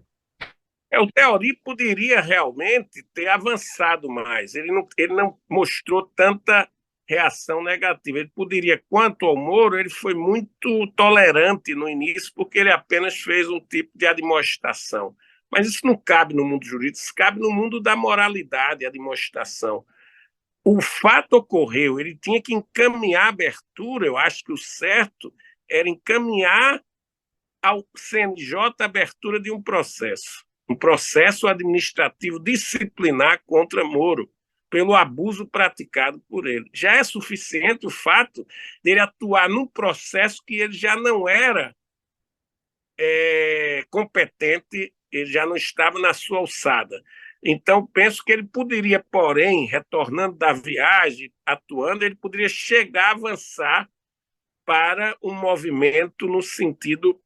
A: O Teori poderia realmente ter avançado mais. Ele não mostrou tanta reação negativa. Ele poderia, quanto ao Moro, ele foi muito tolerante no início, porque ele apenas fez um tipo de admoestação. Mas isso não cabe no mundo jurídico, isso cabe no mundo da moralidade, a admoestação. O fato ocorreu, ele tinha que encaminhar a abertura, eu acho que o certo era encaminhar ao CNJ a abertura de um processo administrativo disciplinar contra Moro, pelo abuso praticado por ele. Já é suficiente o fato dele atuar num processo que ele já não era competente, ele já não estava na sua alçada. Então, penso que ele poderia, porém, retornando da viagem, atuando, ele poderia chegar a avançar para um movimento no sentido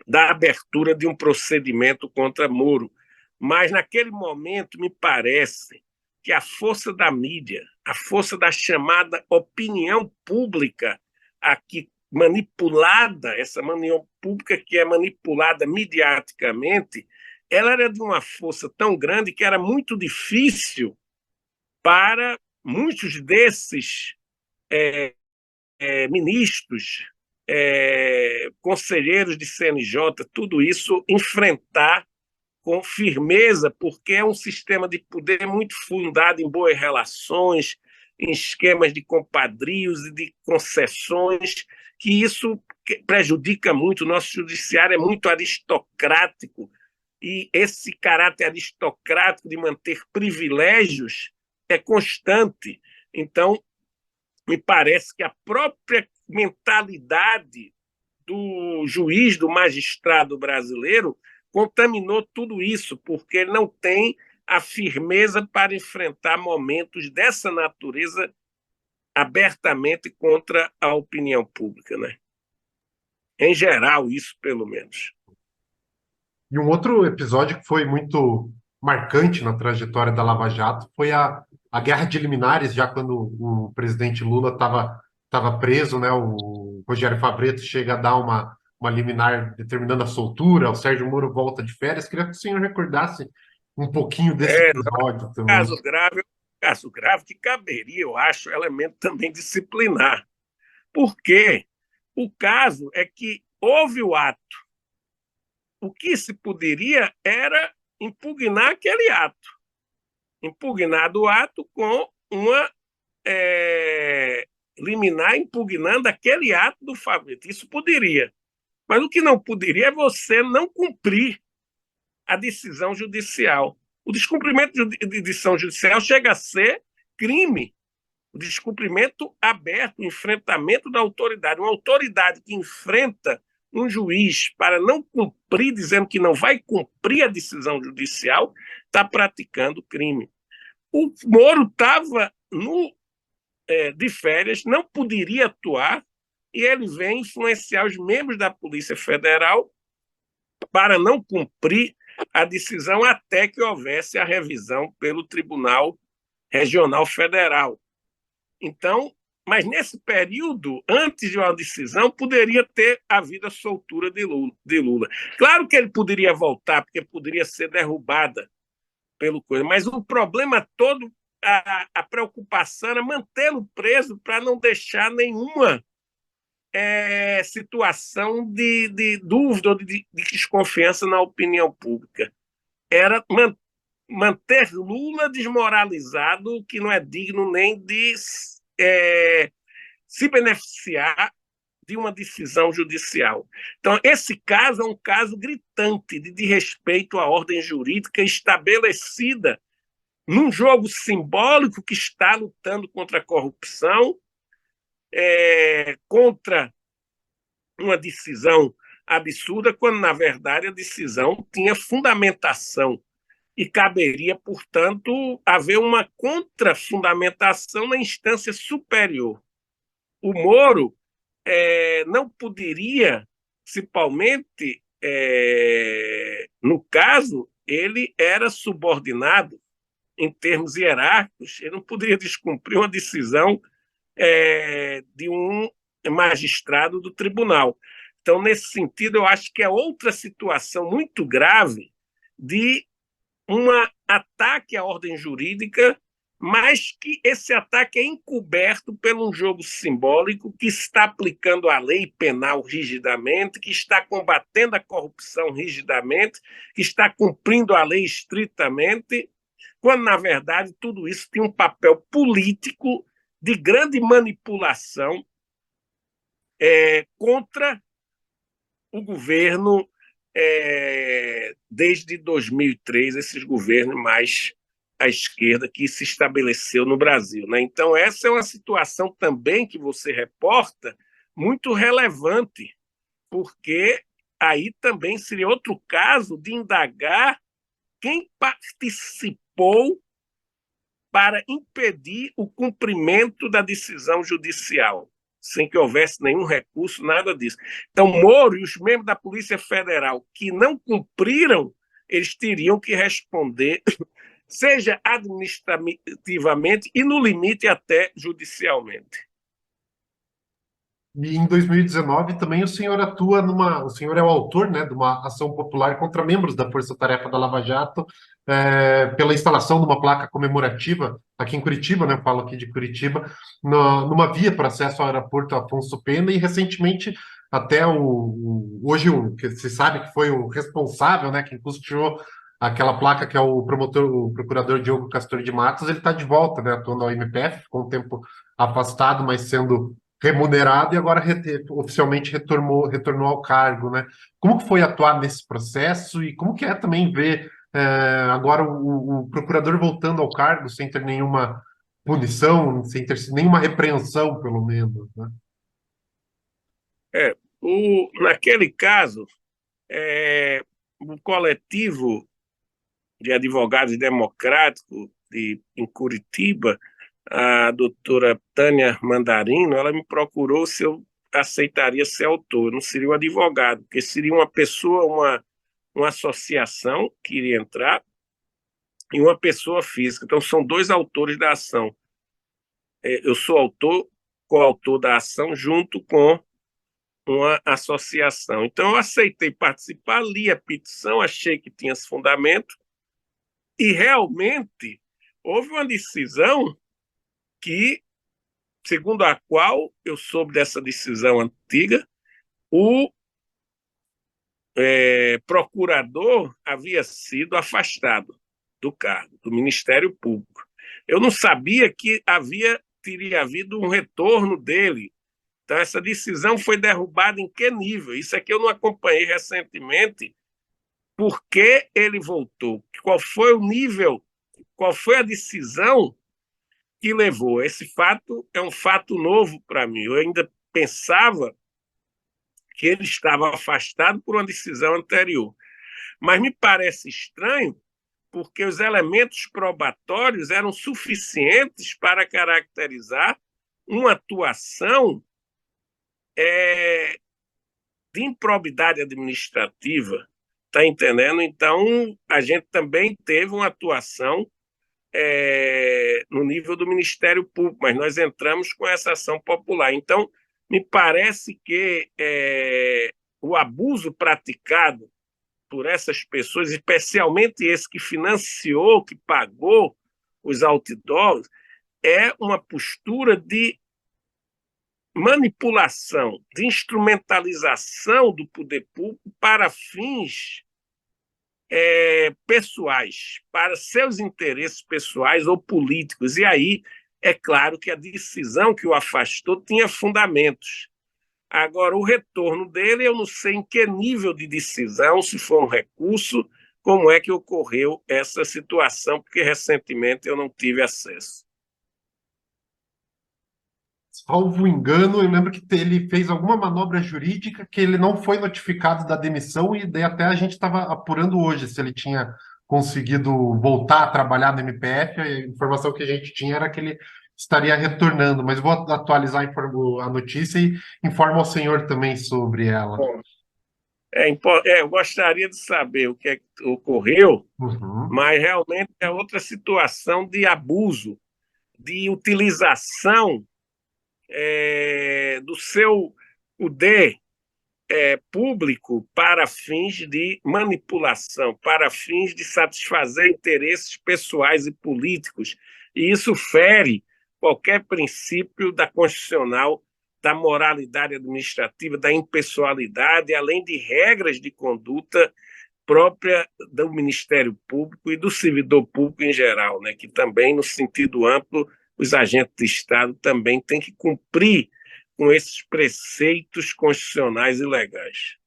A: da abertura de um procedimento contra Moro. Mas, naquele momento, me parece que a força da mídia, a força da chamada opinião pública, aqui manipulada, essa opinião pública que é manipulada mediaticamente, ela era de uma força tão grande que era muito difícil para muitos desses ministros, conselheiros de CNJ, tudo isso enfrentar com firmeza, porque é um sistema de poder muito fundado em boas relações, em esquemas de compadrios e de concessões, que isso prejudica muito. O nosso judiciário é muito aristocrático, e esse caráter aristocrático de manter privilégios é constante. Então, me parece que a própria mentalidade do juiz, do magistrado brasileiro, contaminou tudo isso, porque ele não tem a firmeza para enfrentar momentos dessa natureza abertamente contra a opinião pública, né? Em geral, isso pelo menos.
B: E um outro episódio que foi muito marcante na trajetória da Lava Jato foi a guerra de liminares, já quando o presidente Lula estava preso, né? O Rogério Favretto chega a dar uma liminar determinando a soltura, o Sérgio Moro volta de férias. Queria que o senhor recordasse um pouquinho desse episódio também.
A: Caso grave que caberia, eu acho, elemento também disciplinar. Porque o caso é que houve o ato. O que se poderia era impugnar aquele ato. Impugnado o ato com uma liminar impugnando aquele ato do Favretto. Isso poderia. Mas o que não poderia é você não cumprir a decisão judicial. O descumprimento de decisão judicial chega a ser crime. O descumprimento aberto, o enfrentamento da autoridade. Uma autoridade que enfrenta um juiz para não cumprir, dizendo que não vai cumprir a decisão judicial, está praticando crime. O Moro estava de férias, não poderia atuar, e ele vem influenciar os membros da Polícia Federal para não cumprir a decisão até que houvesse a revisão pelo Tribunal Regional Federal. Então, mas nesse período, antes de uma decisão, poderia ter havido a soltura de Lula. Claro que ele poderia voltar, porque poderia ser derrubada pelo coisa, mas o problema todo, a preocupação era mantê-lo preso para não deixar nenhuma situação de dúvida ou de desconfiança na opinião pública. Era manter Lula desmoralizado, que não é digno nem de se beneficiar de uma decisão judicial. Então, esse caso é um caso gritante de desrespeito à ordem jurídica estabelecida num jogo simbólico que está lutando contra a corrupção, contra uma decisão absurda, quando, na verdade, a decisão tinha fundamentação e caberia, portanto, haver uma contrafundamentação na instância superior. O Moro não poderia, principalmente, no caso, ele era subordinado em termos hierárquicos, ele não poderia descumprir uma decisão de um magistrado do tribunal. Então, nesse sentido, eu acho que é outra situação muito grave de um ataque à ordem jurídica, mas que esse ataque é encoberto por um jogo simbólico que está aplicando a lei penal rigidamente, que está combatendo a corrupção rigidamente, que está cumprindo a lei estritamente, quando, na verdade, tudo isso tem um papel político de grande manipulação contra o governo desde 2003, esses governos mais à esquerda que se estabeleceu no Brasil. Né? Então, essa é uma situação também que você reporta muito relevante, porque aí também seria outro caso de indagar quem participou para impedir o cumprimento da decisão judicial, sem que houvesse nenhum recurso, nada disso. Então, Moro e os membros da Polícia Federal que não cumpriram, eles teriam que responder, seja administrativamente e, no limite, até judicialmente.
B: E em 2019 também o senhor atua o senhor é o autor, né, de uma ação popular contra membros da Força Tarefa da Lava Jato, pela instalação de uma placa comemorativa aqui em Curitiba, né, eu falo aqui de Curitiba, numa via para acesso ao aeroporto Afonso Pena, e recentemente até hoje que se sabe que foi o responsável, né, que custeou aquela placa, que é o procurador Diogo Castor de Matos. Ele está de volta, né, atuando ao MPF, ficou um tempo afastado, mas sendo remunerado, e agora oficialmente retornou ao cargo, né? Como que foi atuar nesse processo, e como que é também ver agora o procurador voltando ao cargo sem ter nenhuma punição, sem ter nenhuma repreensão, pelo menos, né?
A: Naquele caso, o coletivo de advogados democráticos em Curitiba, a doutora Tânia Mandarino, ela me procurou se eu aceitaria ser autor. Eu não seria um advogado, porque seria uma pessoa, uma associação que iria entrar, e uma pessoa física. Então, são dois autores da ação. Eu sou coautor da ação, junto com uma associação. Então, eu aceitei participar, li a petição, achei que tinha esse fundamento, e realmente houve uma decisão que, segundo a qual eu soube dessa decisão antiga, o procurador havia sido afastado do cargo, do Ministério Público. Eu não sabia que teria havido um retorno dele. Então, essa decisão foi derrubada em que nível? Isso é que eu não acompanhei recentemente. Por que ele voltou? Qual foi o nível? Qual foi a decisão que levou? Esse fato é um fato novo para mim. Eu ainda pensava que ele estava afastado por uma decisão anterior. Mas me parece estranho, porque os elementos probatórios eram suficientes para caracterizar uma atuação de improbidade administrativa. Está entendendo? Então, a gente também teve uma atuação no nível do Ministério Público, mas nós entramos com essa ação popular. Então, me parece que o abuso praticado por essas pessoas, especialmente esse que financiou, que pagou os outdoors, é uma postura de manipulação, de instrumentalização do poder público para fins pessoais, para seus interesses pessoais ou políticos. E aí, é claro que a decisão que o afastou tinha fundamentos. Agora, o retorno dele, eu não sei em que nível de decisão, se foi um recurso, como é que ocorreu essa situação, porque recentemente eu não tive acesso.
B: Salvo engano, eu lembro que ele fez alguma manobra jurídica que ele não foi notificado da demissão e daí até a gente estava apurando hoje se ele tinha conseguido voltar a trabalhar no MPF. A informação que a gente tinha era que ele estaria retornando, mas vou atualizar a notícia e informo ao senhor também sobre ela.
A: Bom, eu gostaria de saber o que é que ocorreu,
B: Uhum.
A: mas realmente é outra situação de abuso, de utilização do seu poder público para fins de manipulação, para fins de satisfazer interesses pessoais e políticos. E isso fere qualquer princípio da constitucional, da moralidade administrativa, da impessoalidade, além de regras de conduta própria do Ministério Público e do servidor público em geral, né? Que também, no sentido amplo, os agentes de Estado também têm que cumprir com esses preceitos constitucionais e legais.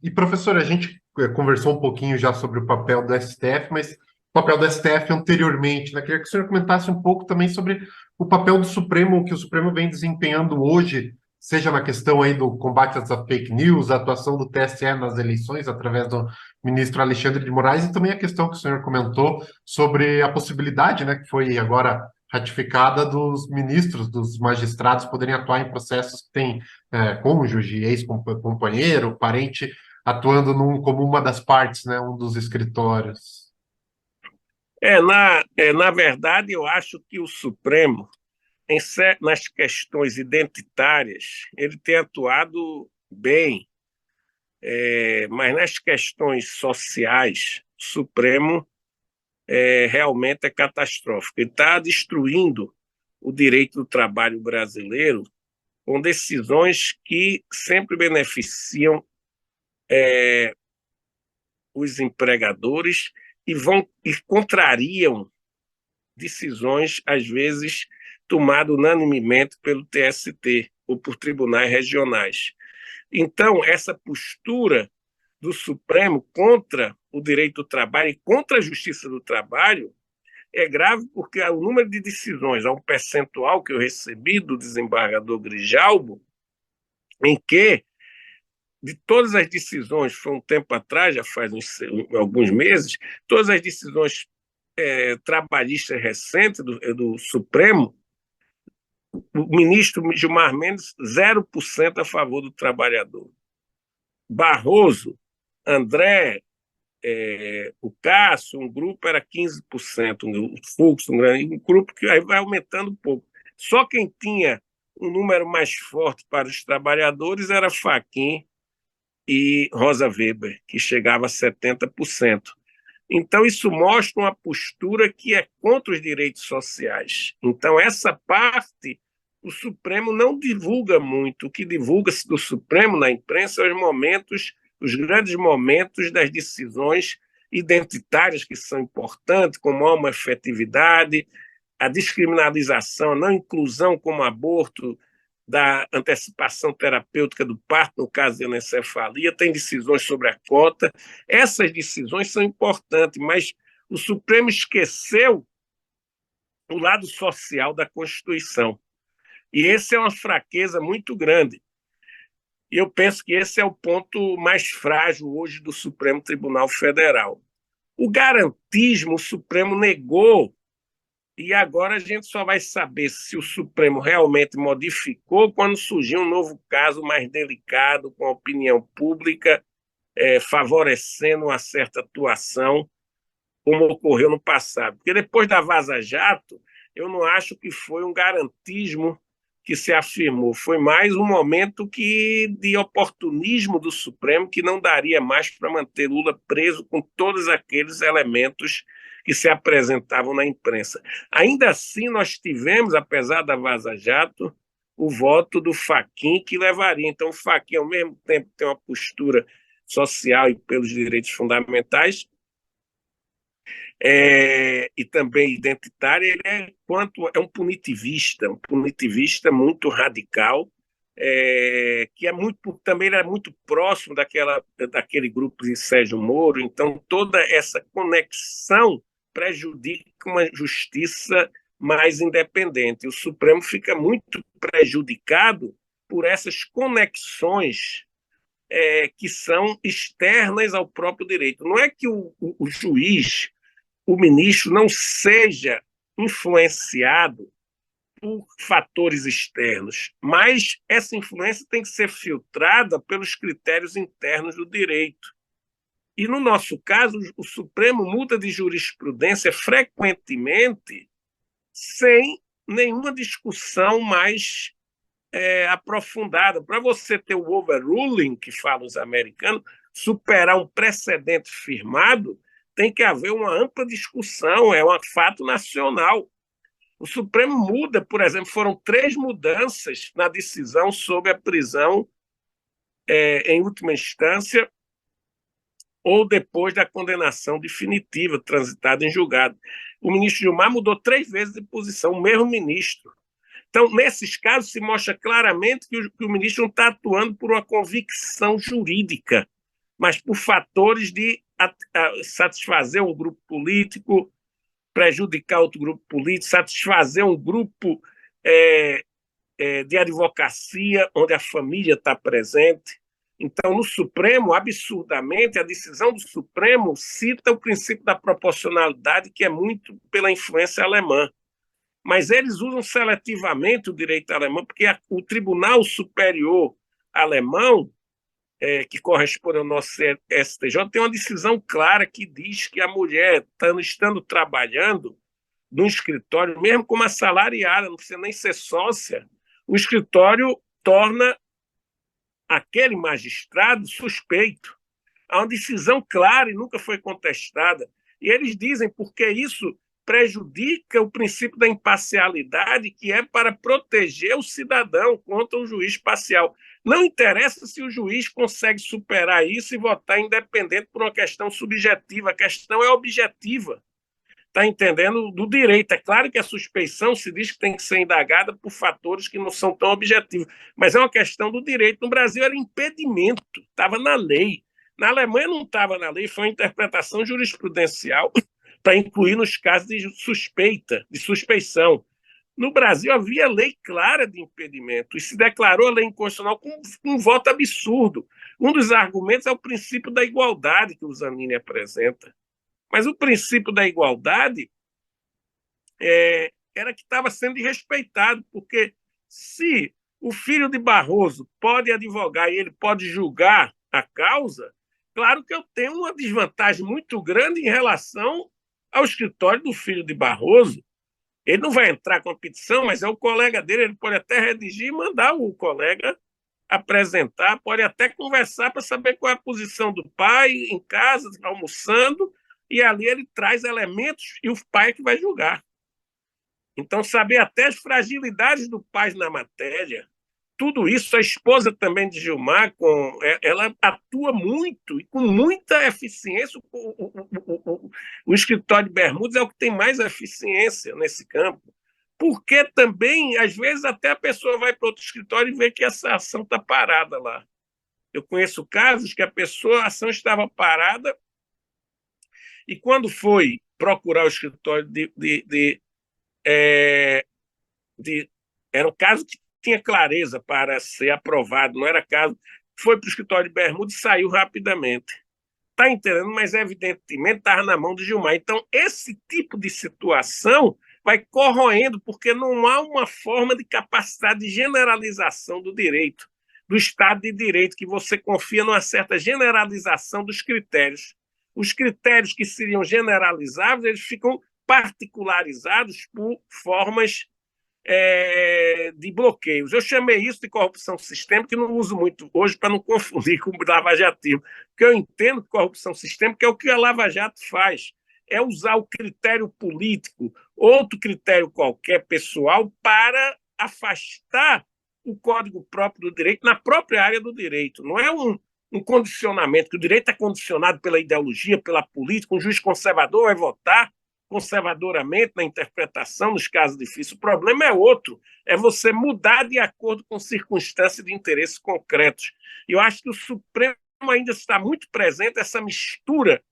B: E, professor, a gente conversou um pouquinho já sobre o papel do STF, mas o papel do STF anteriormente, né? Queria que o senhor comentasse um pouco também sobre o papel do Supremo, que o Supremo vem desempenhando hoje, seja na questão aí do combate às fake news, a atuação do TSE nas eleições, através do ministro Alexandre de Moraes, e também a questão que o senhor comentou sobre a possibilidade, né, que foi agora ratificada dos ministros, dos magistrados poderem atuar em processos que têm cônjuge, ex-companheiro, parente, atuando como uma das partes, né, um dos escritórios.
A: Na verdade, eu acho que o Supremo, nas questões identitárias, ele tem atuado bem, mas nas questões sociais, o Supremo realmente é catastrófico. Ele está destruindo o direito do trabalho brasileiro com decisões que sempre beneficiam os empregadores e contrariam decisões, às vezes, tomadas unanimemente pelo TST ou por tribunais regionais. Então, essa postura do Supremo contra o direito do trabalho e contra a justiça do trabalho é grave porque o número de decisões, há um percentual que eu recebi do desembargador Grijalbo, em que, de todas as decisões, foi um tempo atrás, já faz alguns meses, todas as decisões trabalhistas recentes do Supremo, o ministro Gilmar Mendes, 0% a favor do trabalhador. Barroso, André, o Cássio, um grupo era 15%, o Fux, um grupo que aí vai aumentando um pouco. Só quem tinha um número mais forte para os trabalhadores era Fachin e Rosa Weber, que chegava a 70%. Então, isso mostra uma postura que é contra os direitos sociais. Então, essa parte, o Supremo não divulga muito. O que divulga-se do Supremo na imprensa são os grandes momentos das decisões identitárias que são importantes, como a homoafetividade, a descriminalização, a não inclusão como aborto, da antecipação terapêutica do parto, no caso de anencefalia, tem decisões sobre a cota. Essas decisões são importantes, mas o Supremo esqueceu o lado social da Constituição. E esse é uma fraqueza muito grande. E eu penso que esse é o ponto mais frágil hoje do Supremo Tribunal Federal. O garantismo, o Supremo negou. E agora a gente só vai saber se o Supremo realmente modificou quando surgir um novo caso mais delicado, com a opinião pública favorecendo uma certa atuação, como ocorreu no passado. Porque depois da Vaza Jato, eu não acho que foi um garantismo que se afirmou. Foi mais um momento de oportunismo do Supremo que não daria mais para manter Lula preso com todos aqueles elementos que se apresentavam na imprensa. Ainda assim, nós tivemos, apesar da Vaza Jato, o voto do Fachin que levaria. Então, o Fachin, ao mesmo tempo, tem uma postura social e pelos direitos fundamentais, e também identitária, ele é um punitivista muito radical, que também era muito próximo daquele grupo de Sérgio Moro. Então toda essa conexão prejudica uma justiça mais independente. O Supremo fica muito prejudicado por essas conexões que são externas ao próprio direito. Não é que o juiz, o ministro, não seja influenciado por fatores externos, mas essa influência tem que ser filtrada pelos critérios internos do direito. E, no nosso caso, o Supremo muda de jurisprudência frequentemente sem nenhuma discussão mais aprofundada. Para você ter o overruling, que falam os americanos, superar um precedente firmado, tem que haver uma ampla discussão, é um fato nacional. O Supremo muda, por exemplo, foram 3 mudanças na decisão sobre a prisão em última instância ou depois da condenação definitiva transitada em julgado. O ministro Gilmar mudou 3 vezes de posição, o mesmo ministro. Então, nesses casos, se mostra claramente que o ministro não está atuando por uma convicção jurídica, mas por fatores de satisfazer um grupo político, prejudicar outro grupo político, satisfazer um grupo de advocacia onde a família está presente. Então, no Supremo, absurdamente, a decisão do Supremo cita o princípio da proporcionalidade, que é muito pela influência alemã. Mas eles usam seletivamente o direito alemão, porque o Tribunal Superior Alemão, que corresponde ao nosso STJ, tem uma decisão clara que diz que a mulher, estando trabalhando no escritório, mesmo como assalariada, não precisa nem ser sócia, o escritório torna aquele magistrado suspeito. Há uma decisão clara e nunca foi contestada. E eles dizem porque isso prejudica o princípio da imparcialidade, que é para proteger o cidadão contra um juiz parcial. Não interessa se o juiz consegue superar isso e votar independente por uma questão subjetiva, a questão é objetiva. Está entendendo? Do direito. É claro que a suspeição se diz que tem que ser indagada por fatores que não são tão objetivos, mas é uma questão do direito. No Brasil era impedimento, estava na lei. Na Alemanha não estava na lei, foi uma interpretação jurisprudencial para incluir nos casos de suspeita, de suspeição. No Brasil havia lei clara de impedimento e se declarou a lei inconstitucional com um voto absurdo. Um dos argumentos é o princípio da igualdade que o Zanini apresenta. Mas o princípio da igualdade era que estava sendo desrespeitado, porque se o filho de Barroso pode advogar e ele pode julgar a causa, claro que eu tenho uma desvantagem muito grande em relação ao escritório do filho de Barroso. Ele não vai entrar com a petição, mas é o colega dele, ele pode até redigir e mandar o colega apresentar, pode até conversar para saber qual é a posição do pai em casa, almoçando, e ali ele traz elementos e o pai que vai julgar. Então, saber até as fragilidades do pai na matéria, tudo isso, a esposa também de Gilmar, ela atua muito e com muita eficiência. O escritório de Bermudes é o que tem mais eficiência nesse campo, porque também, às vezes, até a pessoa vai para outro escritório e vê que essa ação está parada lá. Eu conheço casos que a ação estava parada e quando foi procurar o escritório era um caso que tinha clareza para ser aprovado, não era caso. Foi para o escritório de Bermuda e saiu rapidamente. Está entendendo? Mas, evidentemente, estava na mão de Gilmar. Então, esse tipo de situação vai corroendo, porque não há uma forma de capacidade de generalização do direito, do Estado de Direito, que você confia numa certa generalização dos critérios. Os critérios que seriam generalizáveis, eles ficam particularizados por formas de bloqueios. Eu chamei isso de corrupção sistêmica, que não uso muito hoje para não confundir com lava-jatismo, porque eu entendo que corrupção sistêmica é o que a Lava Jato faz, é usar o critério político, outro critério qualquer pessoal, para afastar o código próprio do direito na própria área do direito. Não é um condicionamento, que o direito é condicionado pela ideologia, pela política, um juiz conservador vai votar conservadoramente na interpretação nos casos difíceis. O problema é outro, é você mudar de acordo com circunstâncias de interesses concretos. E eu acho que o Supremo ainda está muito presente essa mistura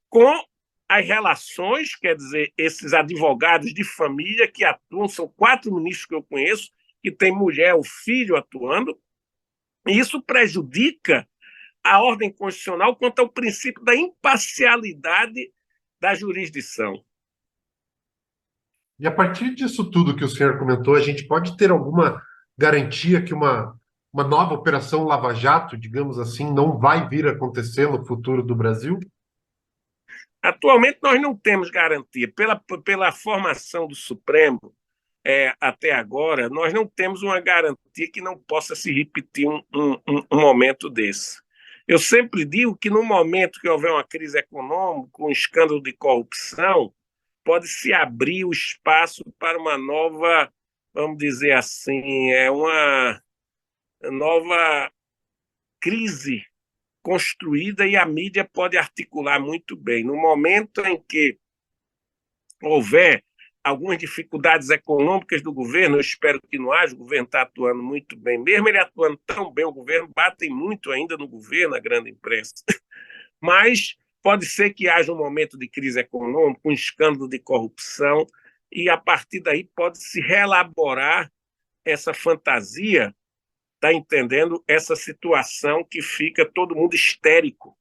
A: com as relações, quer dizer, esses advogados de família que atuam, são 4 ministros que eu conheço, que tem mulher ou filho atuando, e isso prejudica a ordem constitucional quanto ao princípio da imparcialidade da jurisdição.
B: E a partir disso tudo que o senhor comentou, a gente pode ter alguma garantia que uma nova operação Lava Jato, digamos assim, não vai vir a acontecer no futuro do Brasil?
A: Atualmente, nós não temos garantia. Pela formação do Supremo até agora, nós não temos uma garantia que não possa se repetir um momento desse. Eu sempre digo que no momento que houver uma crise econômica, um escândalo de corrupção, pode se abrir o espaço para uma nova, vamos dizer assim, uma nova crise construída e a mídia pode articular muito bem. No momento em que houver algumas dificuldades econômicas do governo, eu espero que não haja, o governo está atuando muito bem, mesmo ele atuando tão bem, o governo bate muito ainda no governo, a grande imprensa, mas pode ser que haja um momento de crise econômica, um escândalo de corrupção, e a partir daí pode-se reelaborar essa fantasia, está entendendo? Essa situação que fica todo mundo histérico.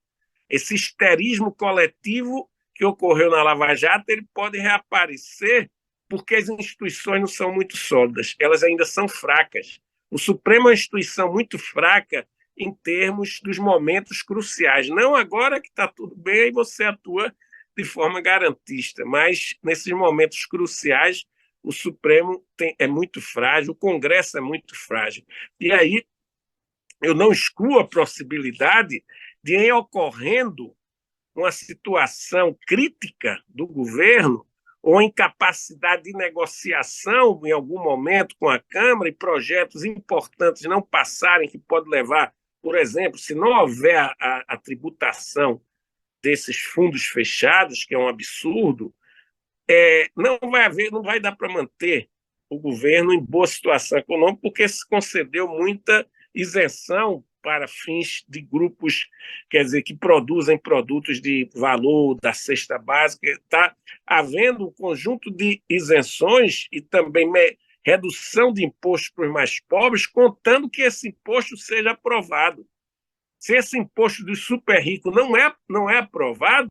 A: Esse histerismo coletivo que ocorreu na Lava Jato, ele pode reaparecer porque as instituições não são muito sólidas, elas ainda são fracas. O Supremo é uma instituição muito fraca em termos dos momentos cruciais. Não agora que está tudo bem e você atua de forma garantista, mas nesses momentos cruciais o Supremo é muito frágil, o Congresso é muito frágil. E aí eu não excluo a possibilidade de, em ocorrendo uma situação crítica do governo ou incapacidade de negociação em algum momento com a Câmara e projetos importantes não passarem, que pode levar, por exemplo, se não houver a tributação desses fundos fechados, que é um absurdo, não vai dar para manter o governo em boa situação econômica, porque se concedeu muita isenção para fins de grupos, quer dizer, que produzem produtos de valor da cesta básica. Está havendo um conjunto de isenções e também redução de impostos para os mais pobres, contando que esse imposto seja aprovado. Se esse imposto dos super ricos não é aprovado,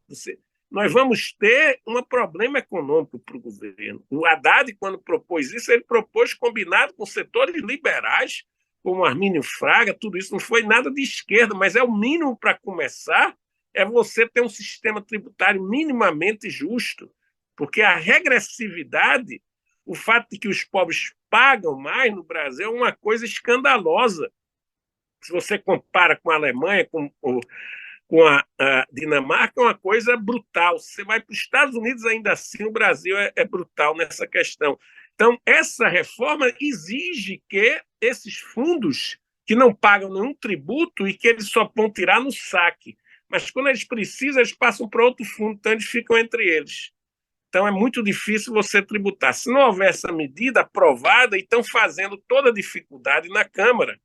A: nós vamos ter um problema econômico para o governo. O Haddad, quando propôs isso, ele propôs combinado com setores liberais, como Armínio Fraga, tudo isso não foi nada de esquerda, mas é o mínimo para começar, é você ter um sistema tributário minimamente justo, porque a regressividade, o fato de que os pobres pagam mais no Brasil é uma coisa escandalosa. Se você compara com a Alemanha, com a Dinamarca, é uma coisa brutal. Você vai para os Estados Unidos, ainda assim, o Brasil é brutal nessa questão. Então, essa reforma exige que esses fundos que não pagam nenhum tributo e que eles só vão tirar no saque, mas quando eles precisam, eles passam para outro fundo, então eles ficam entre eles. Então, é muito difícil você tributar. Se não houver essa medida aprovada, e estão fazendo toda a dificuldade na Câmara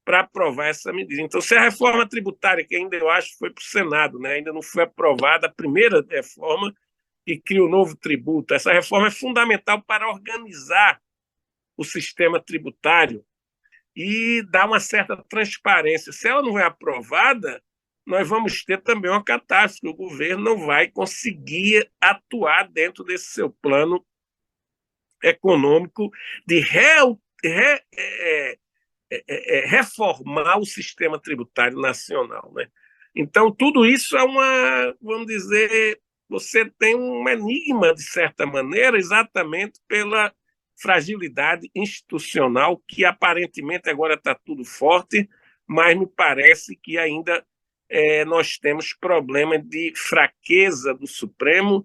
A: para aprovar essa medida. Então, se a reforma tributária, que ainda eu acho foi para o Senado, né, ainda não foi aprovada, a primeira reforma que cria o novo tributo, essa reforma é fundamental para organizar o sistema tributário e dar uma certa transparência. Se ela não é aprovada, nós vamos ter também uma catástrofe. O governo não vai conseguir atuar dentro desse seu plano econômico de reformar o sistema tributário nacional, né? Então, tudo isso vamos dizer, você tem um enigma, de certa maneira, exatamente pela fragilidade institucional, que aparentemente agora está tudo forte, mas me parece que ainda nós temos problema de fraqueza do Supremo,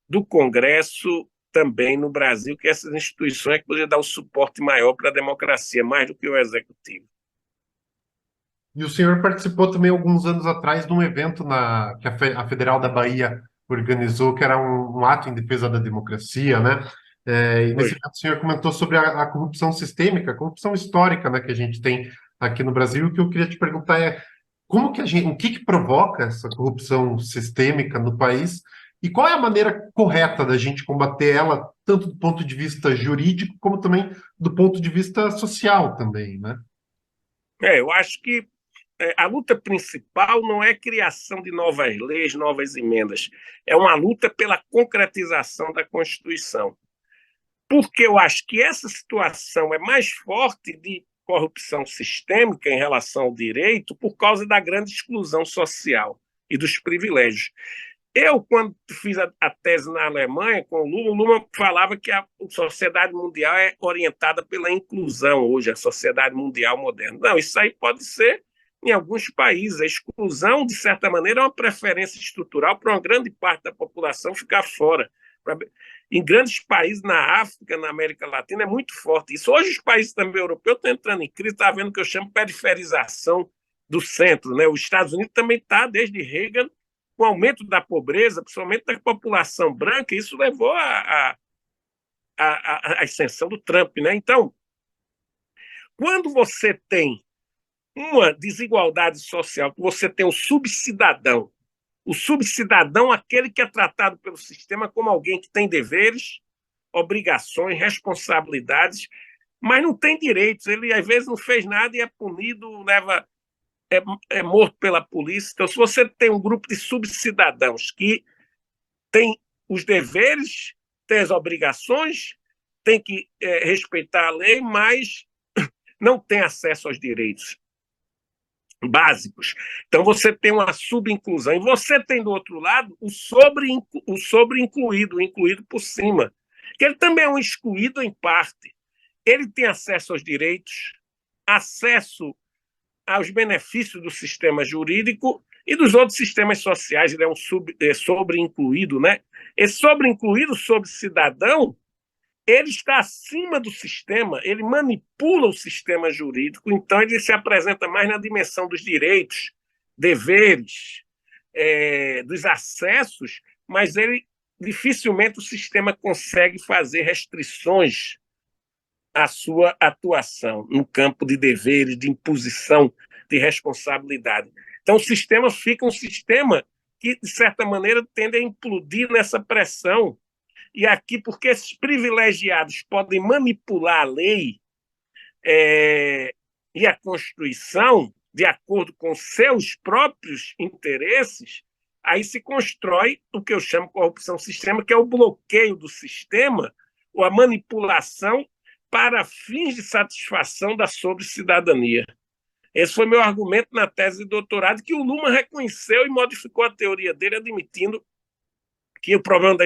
A: do Congresso, também no Brasil, que essas instituições é que poderiam dar um suporte maior para a democracia, mais do que o executivo.
B: E o senhor participou também alguns anos atrás de um evento que a Federal da Bahia organizou, que era um ato em defesa da democracia, né? E nesse
A: Foi.
B: evento o senhor comentou sobre a corrupção sistêmica, a corrupção histórica, né, que a gente tem aqui no Brasil. O que eu queria te perguntar é como que o que provoca essa corrupção sistêmica no país e qual é a maneira correta da gente combater ela, tanto do ponto de vista jurídico, como também do ponto de vista social também, né?
A: Eu acho que a luta principal não é a criação de novas leis, novas emendas. É uma luta pela concretização da Constituição. Porque eu acho que essa situação é mais forte de corrupção sistêmica em relação ao direito por causa da grande exclusão social e dos privilégios. Eu, quando fiz a tese na Alemanha com o Lula falava que a sociedade mundial é orientada pela inclusão hoje, a sociedade mundial moderna. Não, isso aí pode ser em alguns países. A exclusão, de certa maneira, é uma preferência estrutural para uma grande parte da população ficar fora. Em grandes países, na África, na América Latina, é muito forte isso. Hoje, os países também europeus estão entrando em crise, está havendo o que eu chamo de periferização do centro. Né? Os Estados Unidos também está, desde Reagan, com o aumento da pobreza, principalmente da população branca, isso levou à ascensão do Trump. Né? Então, quando você tem uma desigualdade social, que você tem o subcidadão, aquele que é tratado pelo sistema como alguém que tem deveres, obrigações, responsabilidades, mas não tem direitos. Ele, às vezes, não fez nada e é punido, é, é morto pela polícia. Então, se você tem um grupo de subcidadãos que tem os deveres, tem as obrigações, tem que respeitar a lei, mas não tem acesso aos direitos básicos. Então você tem uma subinclusão. E você tem do outro lado o sobreincluído, o incluído por cima, que ele também é um excluído em parte. Ele tem acesso aos direitos, acesso aos benefícios do sistema jurídico e dos outros sistemas sociais. Ele é um sobreincluído, né? Esse sobreincluído sobre cidadão, ele está acima do sistema, ele manipula o sistema jurídico, então ele se apresenta mais na dimensão dos direitos, deveres, dos acessos, mas ele dificilmente o sistema consegue fazer restrições à sua atuação no campo de deveres, de imposição de responsabilidade. Então o sistema fica um sistema que, de certa maneira, tende a implodir nessa pressão. E aqui, porque esses privilegiados podem manipular a lei e a Constituição de acordo com seus próprios interesses, aí se constrói o que eu chamo de corrupção sistêmica, que é o bloqueio do sistema ou a manipulação para fins de satisfação da sobre-cidadania. Esse foi meu argumento na tese de doutorado, que o Luhmann reconheceu e modificou a teoria dele, admitindo que o problema da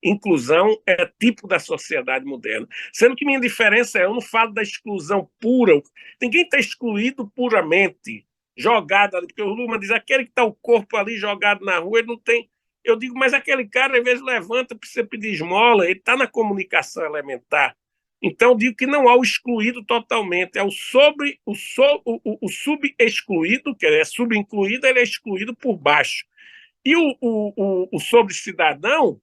A: inclusão é tipo da sociedade moderna. Sendo que minha diferença eu não falo da exclusão pura. Ninguém está excluído puramente, jogado ali, porque o Luhmann diz, aquele que está o corpo ali jogado na rua, ele não tem... Eu digo, mas aquele cara, às vezes, levanta, precisa pedir esmola, ele está na comunicação elementar. Então, eu digo que não há o excluído totalmente, é o sub-excluído, que é subincluído, ele é excluído por baixo. E o sobre-cidadão,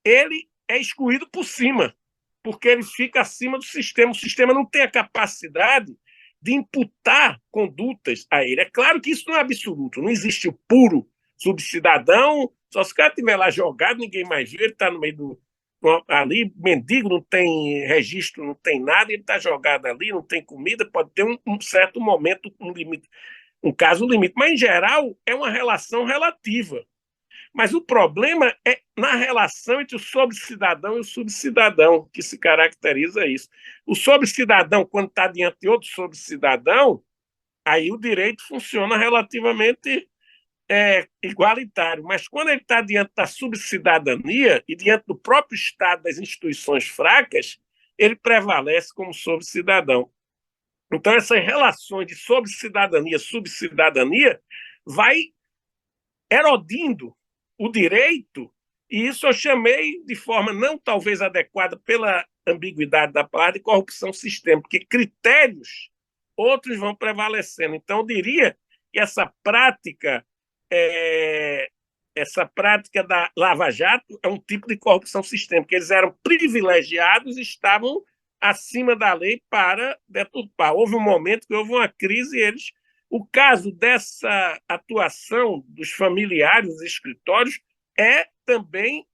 A: ele é excluído por cima, porque ele fica acima do sistema. O sistema não tem a capacidade de imputar condutas a ele. É claro que isso não é absoluto, não existe o puro subcidadão, só se o cara estiver lá jogado, ninguém mais vê, ele está no meio do... ali, mendigo, não tem registro, não tem nada, ele está jogado ali, não tem comida, pode ter um certo momento, um limite, um caso limite, mas em geral é uma relação relativa. Mas o problema é na relação entre o sobre-cidadão e o subcidadão, que se caracteriza isso. O sobre-cidadão, quando está diante de outro sobre-cidadão, aí o direito funciona relativamente igualitário. Mas quando ele está diante da subcidadania e diante do próprio Estado, das instituições fracas, ele prevalece como sobre-cidadão. Então, essas relações de sobre-cidadania, subcidadania, vai erodindo o direito, e isso eu chamei de forma não talvez adequada pela ambiguidade da palavra de corrupção sistêmica, porque critérios outros vão prevalecendo. Então, eu diria que é, essa prática da Lava Jato é um tipo de corrupção sistêmica. Eles eram privilegiados e estavam acima da lei para deturpar. Houve um momento que houve uma crise e eles... O caso dessa atuação dos familiares dos escritórios é também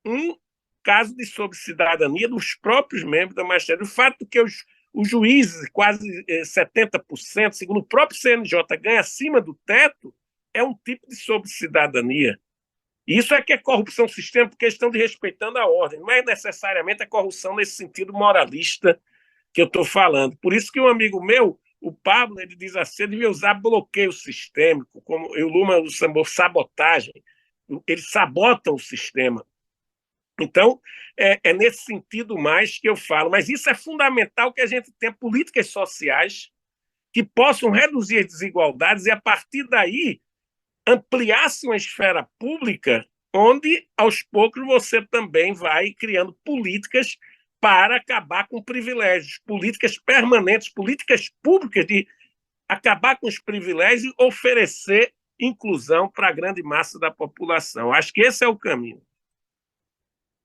A: um caso de sob-cidadania dos próprios membros da magistratura. O fato que os juízes, quase 70%, segundo o próprio CNJ, ganham acima do teto, é um tipo de sob-cidadania. Isso é que é corrupção sistêmica, porque eles estão desrespeitando a ordem. Não é necessariamente a corrupção nesse sentido moralista que eu estou falando. Por isso que um amigo meu, o Pablo, ele diz assim, ele devia usar bloqueio sistêmico, como o Luma chamou sabotagem. Eles sabotam o sistema. Então, é nesse sentido mais que eu falo. Mas isso é fundamental que a gente tenha políticas sociais que possam reduzir as desigualdades e, a partir daí, ampliar-se uma esfera pública onde, aos poucos, você também vai criando políticas para acabar com privilégios, políticas permanentes, políticas públicas de acabar com os privilégios e oferecer inclusão para a grande massa da população. Acho que esse é o caminho.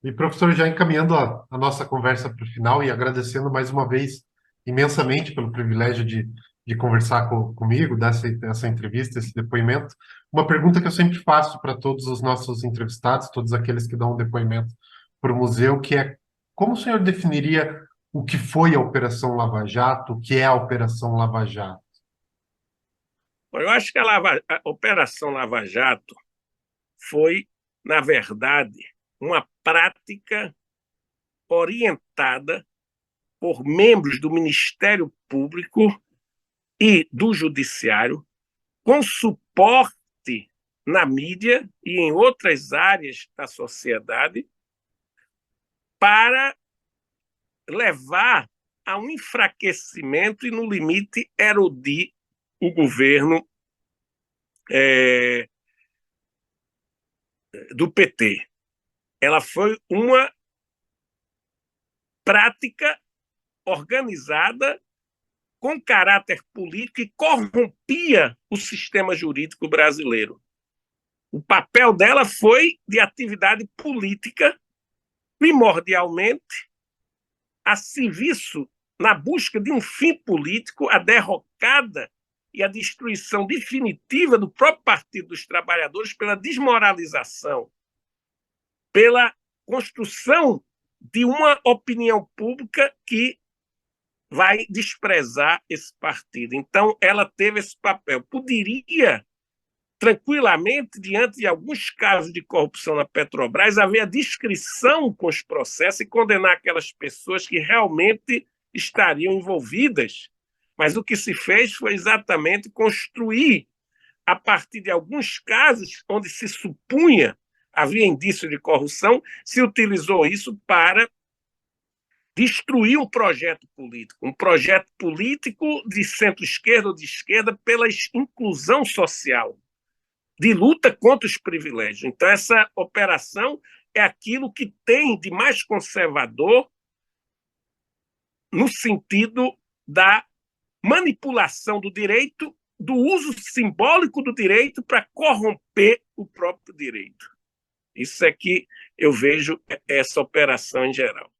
B: E, professor, já encaminhando a nossa conversa para o final e agradecendo mais uma vez imensamente pelo privilégio de conversar comigo, dar essa entrevista, esse depoimento. Uma pergunta que eu sempre faço para todos os nossos entrevistados, todos aqueles que dão um depoimento para o museu, que é como o senhor definiria o que foi a Operação Lava Jato, o que é a Operação Lava Jato?
A: Eu acho que a Operação Lava Jato foi, na verdade, uma prática orientada por membros do Ministério Público e do Judiciário, com suporte na mídia e em outras áreas da sociedade, para levar a um enfraquecimento e, no limite, erodir o governo do PT. Ela foi uma prática organizada com caráter político e corrompia o sistema jurídico brasileiro. O papel dela foi de atividade política, primordialmente a serviço na busca de um fim político, a derrocada e a destruição definitiva do próprio Partido dos Trabalhadores pela desmoralização, pela construção de uma opinião pública que vai desprezar esse partido. Então, ela teve esse papel. Poderia, tranquilamente, diante de alguns casos de corrupção na Petrobras, haver a discrição com os processos e condenar aquelas pessoas que realmente estariam envolvidas. Mas o que se fez foi exatamente construir, a partir de alguns casos onde se supunha havia indício de corrupção, se utilizou isso para destruir um projeto político de centro-esquerda ou de esquerda pela inclusão social, de luta contra os privilégios. Então, essa operação é aquilo que tem de mais conservador no sentido da manipulação do direito, do uso simbólico do direito para corromper o próprio direito. Isso é que eu vejo essa operação em geral.